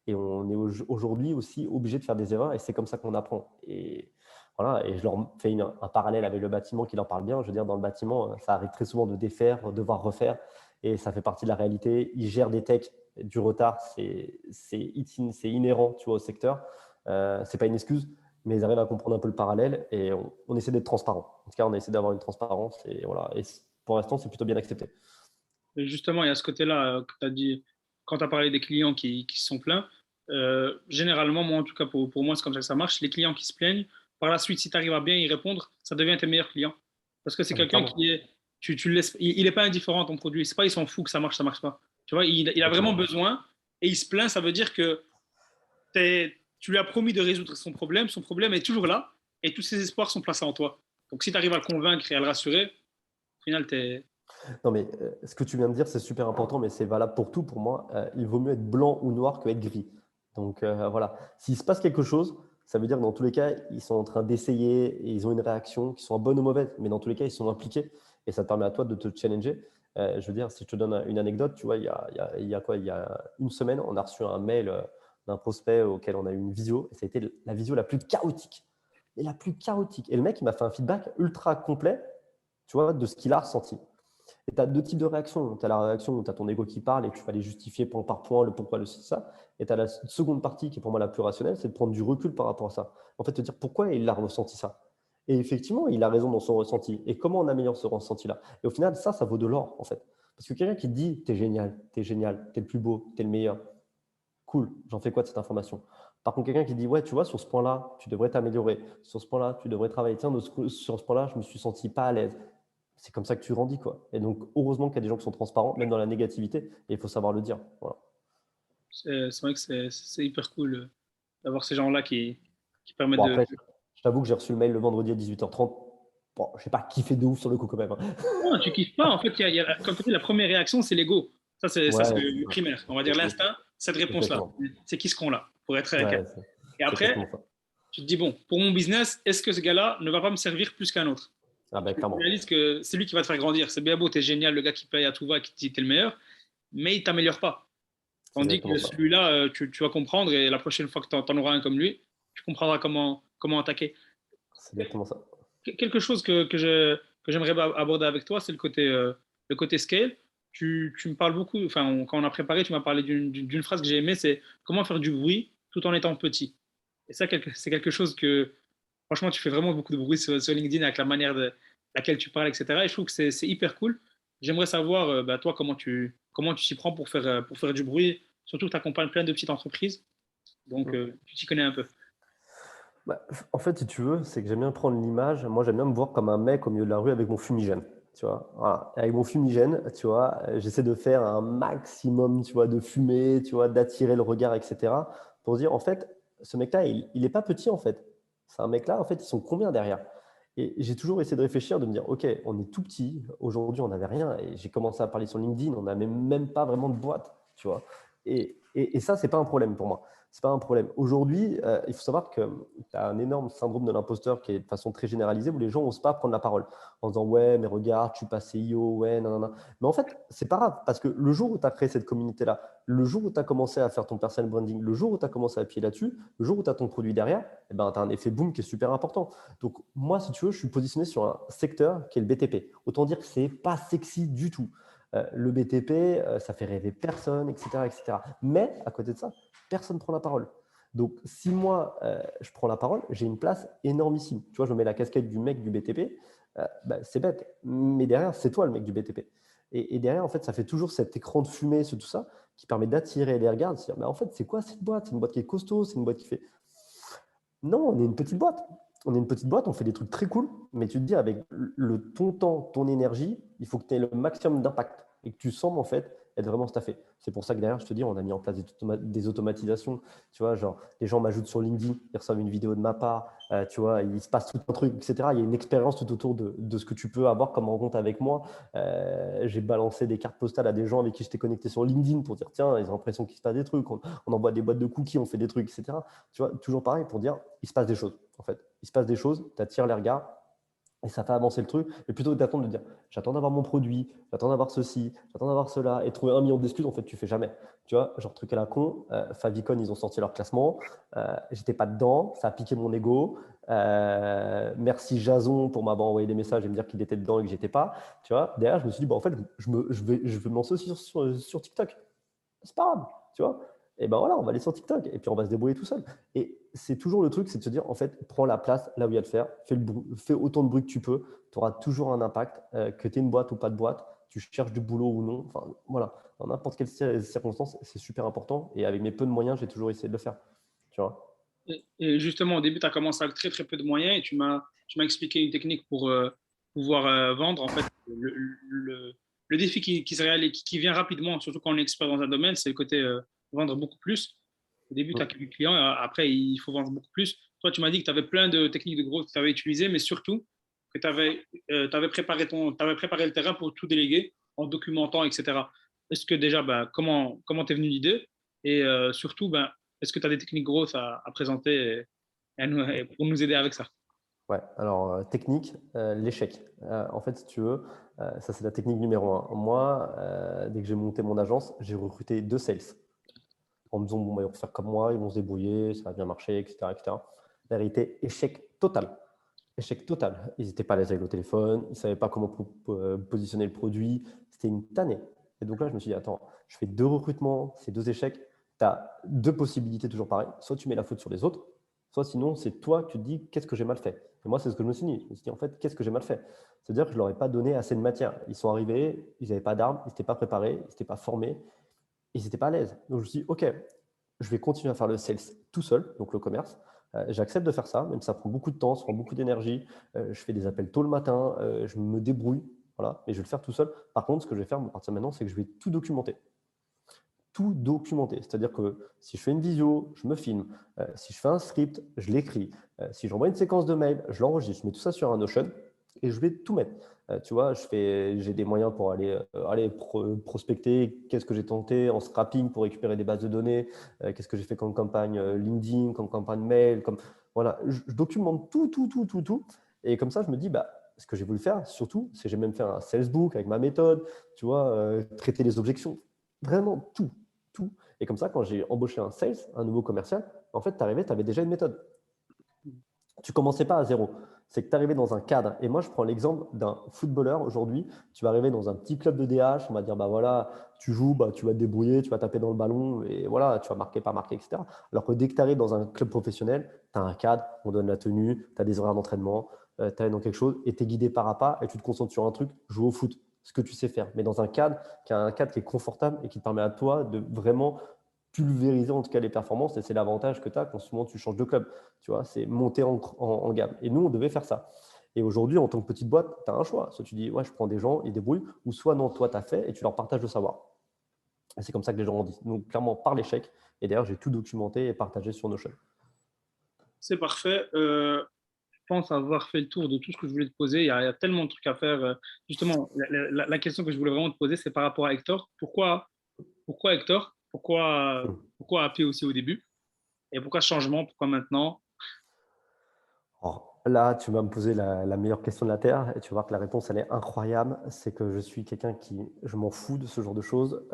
Et on est aujourd'hui aussi obligé de faire des erreurs, et c'est comme ça qu'on apprend. Et voilà, et je leur fais un parallèle avec le bâtiment qui leur parle bien. Je veux dire, dans le bâtiment, ça arrive très souvent de défaire, de devoir refaire, et ça fait partie de la réalité. Ils gèrent des techs, du retard, c'est inhérent, tu vois, au secteur. C'est pas une excuse, mais ils arrivent à comprendre un peu le parallèle, et on essaie d'être transparent. En tout cas, on essaie d'avoir une transparence, et voilà. Et pour l'instant, c'est plutôt bien accepté. Et justement, il y a ce côté-là que tu as dit, quand tu as parlé des clients qui se sont plaints. Généralement, moi en tout cas, pour moi, c'est comme ça que ça marche. Les clients qui se plaignent, par la suite, si tu arrives à bien y répondre, ça devient tes meilleurs clients. Parce que c'est Ah, mais quelqu'un clairement, qui est. Tu le laisses, il n'est pas indifférent à ton produit. C'est pas il s'en fout que ça marche pas. Tu vois, il a vraiment exactement. besoin et il se plaint, ça veut dire que tu lui as promis de résoudre son problème est toujours là et tous ses espoirs sont placés en toi. Donc si tu arrives à le convaincre et à le rassurer, au final, tu es. Non, mais ce que tu viens de dire, c'est super important, mais c'est valable pour tout pour moi. Il vaut mieux être blanc ou noir que être gris. Donc voilà, s'il se passe quelque chose, ça veut dire que dans tous les cas, ils sont en train d'essayer et ils ont une réaction, qui soit bonne ou mauvaise, mais dans tous les cas, ils sont impliqués et ça te permet à toi de te challenger. Je veux dire, si je te donne une anecdote, tu vois, il y a quoi? Il y a une semaine, on a reçu un mail d'un prospect auquel on a eu une visio et ça a été la visio la plus chaotique. Et la plus chaotique. Et le mec, il m'a fait un feedback ultra complet, tu vois, de ce qu'il a ressenti. Et tu as deux types de réactions. Tu as la réaction où tu as ton ego qui parle et tu vas aller justifier point par point le pourquoi, le ça. Et tu as la seconde partie qui est pour moi la plus rationnelle, c'est de prendre du recul par rapport à ça. En fait, te dire pourquoi il a ressenti ça. Et effectivement, il a raison dans son ressenti. Et comment on améliore ce ressenti-là? Et au final, ça vaut de l'or, en fait. Parce que quelqu'un qui te dit, t'es génial, t'es le plus beau, t'es le meilleur, cool, j'en fais quoi de cette information? Par contre, quelqu'un qui dit, ouais, tu vois, sur ce point-là, tu devrais t'améliorer. Sur ce point-là, tu devrais travailler. Tiens, sur ce point-là, je me suis senti pas à l'aise. C'est comme ça que tu grandis, quoi. Et donc, heureusement qu'il y a des gens qui sont transparents, même dans la négativité, et il faut savoir le dire. Voilà. C'est vrai que c'est hyper cool d'avoir ces gens-là qui permettent Bon, de. après, je t'avoue que j'ai reçu le mail le vendredi à 18h30. Bon, je n'ai pas kiffé de ouf sur le coup, quand même, hein. Non, tu kiffes pas. En fait, comme tu dis, la première réaction, c'est l'ego. Ça, c'est Ouais, le primaire. On va dire l'instinct, cette réponse-là. exactement. C'est qui ce con-là, pour être clair. Ouais, Et c'est exactement après, ça. tu te dis, bon, pour mon business, est-ce que ce gars-là ne va pas me servir plus qu'un autre? Ah ben, Tu clairement. réalises que c'est lui qui va te faire grandir. C'est bien beau, t'es génial, le gars qui paye à tout va, qui te dit que t'es le meilleur, mais il t'améliore pas. C'est Tandis exactement que ça. celui-là, tu vas comprendre et la prochaine fois que tu en auras un comme lui, tu comprendras comment attaquer. C'est exactement ça. quelque chose que j'aimerais aborder avec toi, c'est le côté scale. Tu me parles beaucoup, enfin, quand on a préparé, tu m'as parlé d'une phrase que j'ai aimée, c'est comment faire du bruit tout en étant petit. Et ça, c'est quelque chose que, franchement, tu fais vraiment beaucoup de bruit sur LinkedIn avec la manière de laquelle tu parles, etc. Et je trouve que c'est hyper cool. J'aimerais savoir, bah, toi, comment tu t'y prends pour faire du bruit, surtout que tu accompagnes plein de petites entreprises. Donc, tu t'y connais un peu. Bah, en fait, si tu veux, c'est que j'aime bien prendre l'image. Moi, j'aime bien me voir comme un mec au milieu de la rue avec mon fumigène. Tu vois, voilà. Avec mon fumigène, tu vois, j'essaie de faire un maximum, tu vois, de fumée, tu vois, d'attirer le regard, etc. Pour dire, en fait, ce mec-là, il n'est pas petit, en fait. C'est un mec-là, en fait, ils sont combien derrière? Et j'ai toujours essayé de réfléchir, de me dire, OK, on est tout petit. Aujourd'hui, on n'avait rien. Et j'ai commencé à parler sur LinkedIn, on n'avait même pas vraiment de boîte, tu vois. Et ça, c'est pas un problème pour moi. C'est pas un problème. Aujourd'hui, il faut savoir que tu as un énorme syndrome de l'imposteur qui est de façon très généralisée où les gens n'osent pas prendre la parole en disant ouais, mais regarde, tu passes CEO, ouais, non, non, non. Mais en fait, c'est pas grave parce que le jour où tu as créé cette communauté-là, le jour où tu as commencé à faire ton personal branding, le jour où tu as commencé à appuyer là-dessus, le jour où tu as ton produit derrière, eh ben, tu as un effet boom qui est super important. Donc, moi, si tu veux, je suis positionné sur un secteur qui est le BTP. Autant dire que c'est pas sexy du tout. Le BTP, ça fait rêver personne, etc., etc. Mais à côté de ça, personne ne prend la parole. Donc, si moi, je prends la parole, j'ai une place énormissime. Tu vois, je mets la casquette du mec du BTP, bah, c'est bête. Mais derrière, c'est toi le mec du BTP. Et derrière, en fait, ça fait toujours cet écran de fumée, tout ça, qui permet d'attirer les regards, de se dire, mais en fait, c'est quoi cette boîte? C'est une boîte qui est costaud, c'est une boîte qui fait… Non, on est une petite boîte. On est une petite boîte, on fait des trucs très cool, mais tu te dis, avec ton temps, ton énergie, il faut que tu aies le maximum d'impact et que tu sembles en fait être vraiment staffé. C'est pour ça que derrière, je te dis, on a mis en place des automatisations. Tu vois, genre, les gens m'ajoutent sur LinkedIn, ils reçoivent une vidéo de ma part, tu vois, il se passe tout un truc, etc. Il y a une expérience tout autour de ce que tu peux avoir comme rencontre avec moi. J'ai balancé des cartes postales à des gens avec qui j'étais connecté sur LinkedIn pour dire, tiens, ils ont l'impression qu'il se passe des trucs. On envoie des boîtes de cookies, on fait des trucs, etc. Tu vois, toujours pareil pour dire, il se passe des choses, en fait. Il se passe des choses, tu attires les regards et ça fait avancer le truc. Et plutôt que d'attendre de dire, j'attends d'avoir mon produit, j'attends d'avoir ceci, j'attends d'avoir cela, et trouver 1 million d'excuses, en fait, tu fais jamais. Tu vois, genre truc à la con, Favicon, ils ont sorti leur classement, j'étais pas dedans, ça a piqué mon ego. Merci Jason pour m'avoir envoyé des messages et me dire qu'il était dedans et que j'étais pas. Tu vois, derrière, je me suis dit, bon, en fait, je vais me lancer aussi sur TikTok. C'est pas grave, tu vois. Et ben voilà, on va aller sur TikTok et puis on va se débrouiller tout seul. Et c'est toujours le truc, c'est de se dire, en fait, prends la place là où il y a de faire, fais autant de bruit que tu peux, tu auras toujours un impact, que tu aies une boîte ou pas de boîte, tu cherches du boulot ou non. Enfin, voilà, dans n'importe quelle circonstance, c'est super important. Et avec mes peu de moyens, j'ai toujours essayé de le faire, tu vois. Et justement, au début, tu as commencé avec très, très peu de moyens et tu m'as expliqué une technique pour pouvoir vendre. En fait, le défi qui vient rapidement, surtout quand on est expert dans un domaine, c'est le côté vendre beaucoup plus. Au début, tu as Mm. quelques clients, après, il faut vendre beaucoup plus. Toi, tu m'as dit que tu avais plein de techniques de growth que tu avais utilisées, mais surtout que tu avais préparé le terrain pour tout déléguer en documentant, etc. Est-ce que déjà, bah, comment t'es venu l'idée? Et surtout, bah, est-ce que tu as des techniques grosses à présenter et pour nous aider avec ça? Ouais, alors technique, l'échec. En fait, si tu veux, ça c'est la technique numéro un. Moi, dès que j'ai monté mon agence, j'ai recruté 2 sales en me disant, bon, bah, ils vont faire comme moi, ils vont se débrouiller, ça va bien marcher, etc., etc. La réalité, échec total. Échec total. Ils n'étaient pas à l'aise avec le téléphone, ils ne savaient pas comment positionner le produit. C'était une tannée. Et donc là, je me suis dit, attends, je fais 2 recrutements, c'est 2 échecs. Tu as 2 possibilités toujours pareilles. Soit tu mets la faute sur les autres, soit sinon, c'est toi que tu te dis, qu'est-ce que j'ai mal fait? Et moi, c'est ce que je me suis dit. Je me suis dit, en fait, qu'est-ce que j'ai mal fait? C'est-à-dire que je ne leur ai pas donné assez de matière. Ils sont arrivés, ils n'avaient pas d'armes, ils n'étaient pas préparés, ils n'étaient pas formés, ils n'étaient pas à l'aise. Donc, je me suis dit, OK, je vais continuer à faire le sales tout seul, donc le commerce. J'accepte de faire ça, même si ça prend beaucoup de temps, ça prend beaucoup d'énergie. Je fais des appels tôt le matin, je me débrouille, voilà, mais je vais le faire tout seul. Par contre, ce que je vais faire à partir de maintenant, c'est que je vais tout documenter. Tout documenter. C'est-à-dire que si je fais une visio, je me filme. Si je fais un script, je l'écris. Si j'envoie une séquence de mail, je l'enregistre. Je mets tout ça sur un Notion et je vais tout mettre. Tu vois, j'ai des moyens pour aller prospecter. Qu'est-ce que j'ai tenté en scrapping pour récupérer des bases de données? Qu'est-ce que j'ai fait comme campagne LinkedIn, comme campagne mail, voilà, je documente tout, tout, tout, tout, tout. Et comme ça, je me dis, bah, ce que j'ai voulu faire, surtout, c'est que j'ai même fait un salesbook avec ma méthode, tu vois, traiter les objections, vraiment tout, tout. Et comme ça, quand j'ai embauché un sales, un nouveau commercial, en fait, tu arrivais, tu avais déjà une méthode. Tu commençais pas à zéro. C'est que tu es arrivé dans un cadre. Et moi, je prends l'exemple d'un footballeur aujourd'hui. Tu vas arriver dans un petit club de DH. On va dire, bah voilà, tu joues, bah, tu vas te débrouiller, tu vas taper dans le ballon et voilà, tu vas marquer, pas marquer, etc. Alors que dès que tu arrives dans un club professionnel, tu as un cadre, on donne la tenue, tu as des horaires d'entraînement, tu es dans quelque chose et tu es guidé pas à pas et tu te concentres sur un truc, jouer au foot, ce que tu sais faire. Mais dans un cadre qui est confortable et qui te permet à toi de vraiment pulvériser en tout cas les performances et c'est l'avantage que tu as quand souvent tu changes de club. Tu vois, c'est monter en gamme. Et nous, on devait faire ça. Et aujourd'hui, en tant que petite boîte, tu as un choix. Soit tu dis, ouais, je prends des gens, ils débrouillent, ou soit non, toi, tu as fait et tu leur partages le savoir. Et c'est comme ça que les gens grandissent. Donc, clairement, par l'échec. Et d'ailleurs, j'ai tout documenté et partagé sur Notion. C'est parfait. Je pense avoir fait le tour de tout ce que je voulais te poser. Il y a tellement de trucs à faire. Justement, la question que je voulais vraiment te poser, c'est par rapport à Hector. Pourquoi Hector? Pourquoi Happy aussi au début? Et pourquoi ce changement? Pourquoi maintenant? Alors, là, tu vas me poser la meilleure question de la Terre et tu vas voir que la réponse, elle est incroyable. C'est que je suis quelqu'un je m'en fous de ce genre de choses.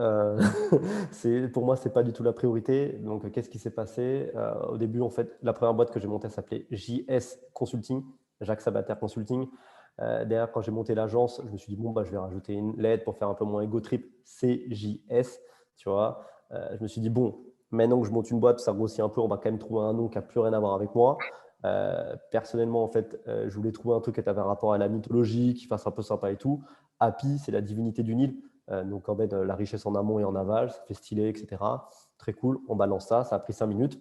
Pour moi, c'est pas du tout la priorité. Donc, qu'est-ce qui s'est passé? Au début, en fait, la première boîte que j'ai montée, elle s'appelait JS Consulting, Jacques Sabater Consulting. Derrière, quand j'ai monté l'agence, je me suis dit, bon, bah, je vais rajouter une lettre pour faire un peu moins ego trip, CJS, tu vois. Je me suis dit, bon, maintenant que je monte une boîte, ça grossit un peu, on va quand même trouver un nom qui n'a plus rien à voir avec moi. Personnellement, en fait, je voulais trouver un truc qui avait un rapport à la mythologie, qui fasse un peu sympa et tout. Happy, c'est la divinité du Nil. Donc, en fait, la richesse en amont et en aval, ça fait stylé, etc. Très cool. On balance ça. Ça a pris 5 minutes.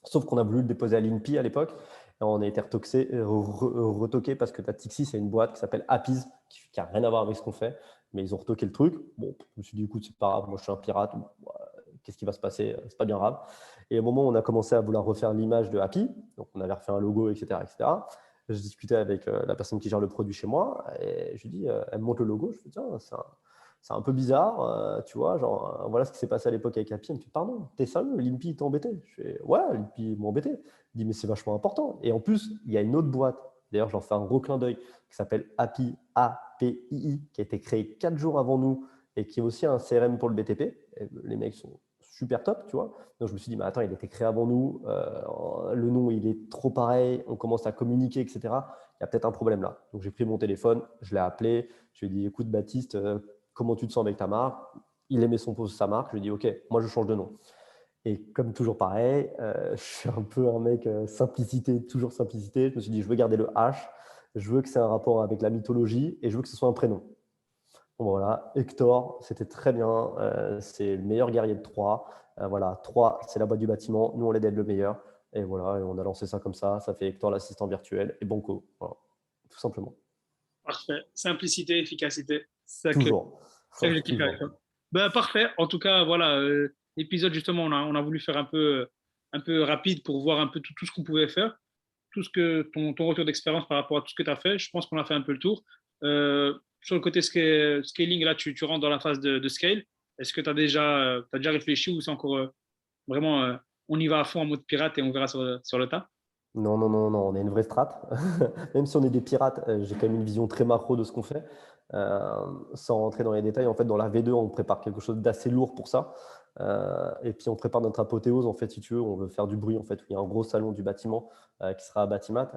Sauf qu'on a voulu le déposer à l'INPI à l'époque. Et on a été retoqué parce que Tatixi, c'est une boîte qui s'appelle Appies, qui n'a rien à voir avec ce qu'on fait. Mais ils ont retoqué le truc. Bon, je me suis dit, écoute, c'est pas grave, moi je suis un pirate. Qu'est-ce qui va se passer? C'est pas bien grave. Et au moment où on a commencé à vouloir refaire l'image de Happy, donc on avait refait un logo, etc., etc., je discutais avec la personne qui gère le produit chez moi et je lui dis, elle me montre le logo. Je lui dis, tiens, c'est un peu bizarre, tu vois, genre, voilà ce qui s'est passé à l'époque avec Happy. Elle me dit, pardon, t'es sérieux, l'INPI t'a embêté? Je fais, ouais, l'INPI m'a embêté. Il dit, mais c'est vachement important. Et en plus, il y a une autre boîte, d'ailleurs, j'en fais un gros clin d'œil, qui s'appelle Happy, APII, qui a été créée 4 jours avant nous et qui est aussi un CRM pour le BTP. Et les mecs sont super top, tu vois. Donc je me suis dit, mais attends, il a été créé avant nous, le nom, il est trop pareil, on commence à communiquer, etc. Il y a peut-être un problème là. Donc j'ai pris mon téléphone, je l'ai appelé, je lui ai dit, écoute Baptiste, comment tu te sens avec ta marque? Il aimait sa marque, je lui ai dit, ok, moi je change de nom. Et comme toujours pareil, je suis un peu un mec simplicité, toujours simplicité. Je me suis dit, je veux garder le H, je veux que c'est un rapport avec la mythologie et je veux que ce soit un prénom. Bon, voilà, Hector, c'était très bien. C'est le meilleur guerrier de Troie. Voilà, Troie, c'est la boîte du bâtiment. Nous, on l'aide à être le meilleur. Et voilà, et on a lancé ça comme ça. Ça fait Hector, l'assistant virtuel, et Banco. Voilà, tout simplement. Parfait. Simplicité, efficacité. C'est ça que, Toujours. c'est ça que j'ai kiffé avec Toujours. toi. Ben, parfait. En tout cas, voilà, l'épisode, justement, on a voulu faire un peu rapide pour voir un peu tout ce qu'on pouvait faire. Tout ce que ton retour d'expérience par rapport à tout ce que tu as fait. Je pense qu'on a fait un peu le tour. Sur le côté scaling, là, tu rentres dans la phase de scale. Est-ce que tu as déjà réfléchi ou c'est encore vraiment, on y va à fond en mode pirate et on verra sur le tas? Non, non, non, non, on est une vraie strat. Même si on est des pirates, j'ai quand même une vision très macro de ce qu'on fait. Sans rentrer dans les détails, en fait, dans la V2, on prépare quelque chose d'assez lourd pour ça. Et puis, on prépare notre apothéose, en fait, si tu veux. On veut faire du bruit, en fait. Il y a un gros salon du bâtiment qui sera à Batimat.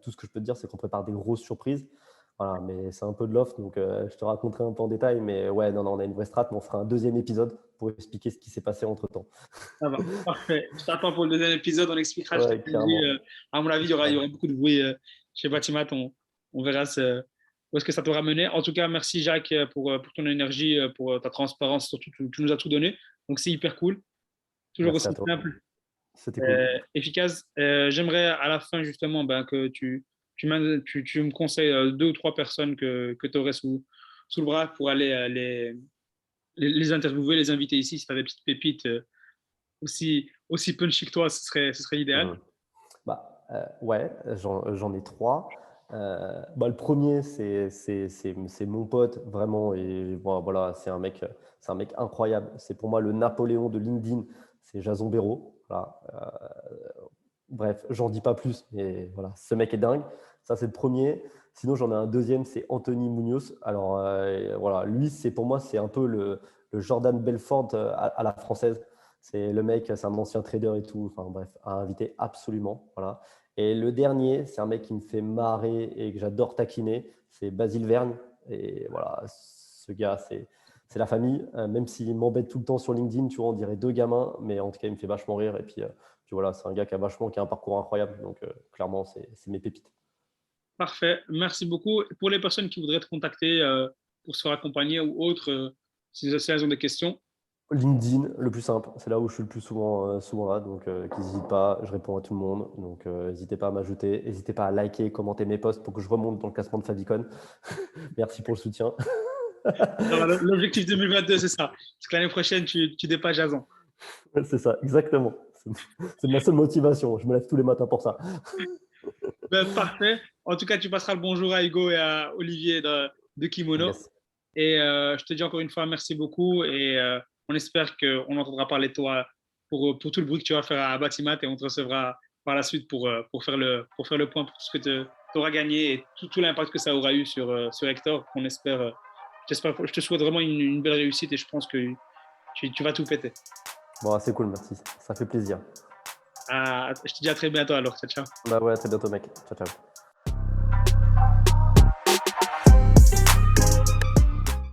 Tout ce que je peux te dire, c'est qu'on prépare des grosses surprises. Voilà, mais c'est un peu de l'offre, donc je te raconterai un peu en détail. Mais ouais, non, non, on a une vraie strat, mais on fera un deuxième épisode pour expliquer ce qui s'est passé entre-temps. Ça va, parfait. Je t'attends pour le deuxième épisode, on expliquera. Je Ouais, t'ai clairement. à mon avis, il y aura beaucoup de bruit chez Batimat. On verra où est-ce que ça t'aura mené. En tout cas, merci Jacques pour ton énergie, pour ta transparence, surtout, tu nous as tout donné. Donc, c'est hyper cool. Toujours Merci aussi à toi. simple, C'était cool. efficace. J'aimerais à la fin, justement, ben, que tu me conseilles deux ou trois personnes que tu aurais sous le bras pour aller les interviewer, les inviter ici. Si tu as des petites pépites aussi punchy que toi, ce serait idéal. Mhm. Bah, ouais, j'en ai trois. Bah, le premier, c'est mon pote, vraiment. Et bon, voilà, c'est un mec incroyable. C'est pour moi le Napoléon de LinkedIn. C'est Jason Béraud. Voilà. Bref, j'en dis pas plus, mais voilà, ce mec est dingue. Ça, c'est le premier. Sinon, j'en ai un deuxième, c'est Anthony Munoz. Alors, voilà, lui, pour moi, c'est un peu le Jordan Belfort à la française. C'est le mec, c'est un ancien trader et tout. Enfin bref, à inviter absolument. Voilà. Et le dernier, c'est un mec qui me fait marrer et que j'adore taquiner. C'est Basile Vergne. Et voilà, ce gars, c'est la famille. Même s'il m'embête tout le temps sur LinkedIn, tu vois, on dirait deux gamins. Mais en tout cas, il me fait vachement rire. Et puis voilà, c'est un gars qui a un parcours incroyable. Donc clairement, c'est mes pépites. Parfait, merci beaucoup. Pour les personnes qui voudraient te contacter pour se faire accompagner ou autre, si elles ont des questions. LinkedIn, le plus simple, c'est là où je suis le plus souvent là, donc qu'ils n'hésitent pas, je réponds à tout le monde, donc n'hésitez pas à m'ajouter, n'hésitez pas à liker, commenter mes posts pour que je remonte dans le classement de Favicon. Merci pour le soutien. Alors, l'objectif 2022, c'est ça. Parce que l'année prochaine, tu dépasses Jason. C'est ça, exactement. C'est ma seule motivation, je me lève tous les matins pour ça. Ben, parfait. En tout cas, tu passeras le bonjour à Hugo et à Olivier de Kimono. Yes. Et je te dis encore une fois merci beaucoup et on espère qu'on entendra parler de toi pour tout le bruit que tu vas faire à Batimat et on te recevra par la suite pour faire le point pour tout ce que tu auras gagné et tout l'impact que ça aura eu sur Hector. On espère, je te souhaite vraiment une belle réussite et je pense que tu vas tout péter. Bon, c'est cool, merci, ça fait plaisir. Je te dis à très bientôt alors, ciao, ciao. Bah ouais, à très bientôt mec, ciao ciao.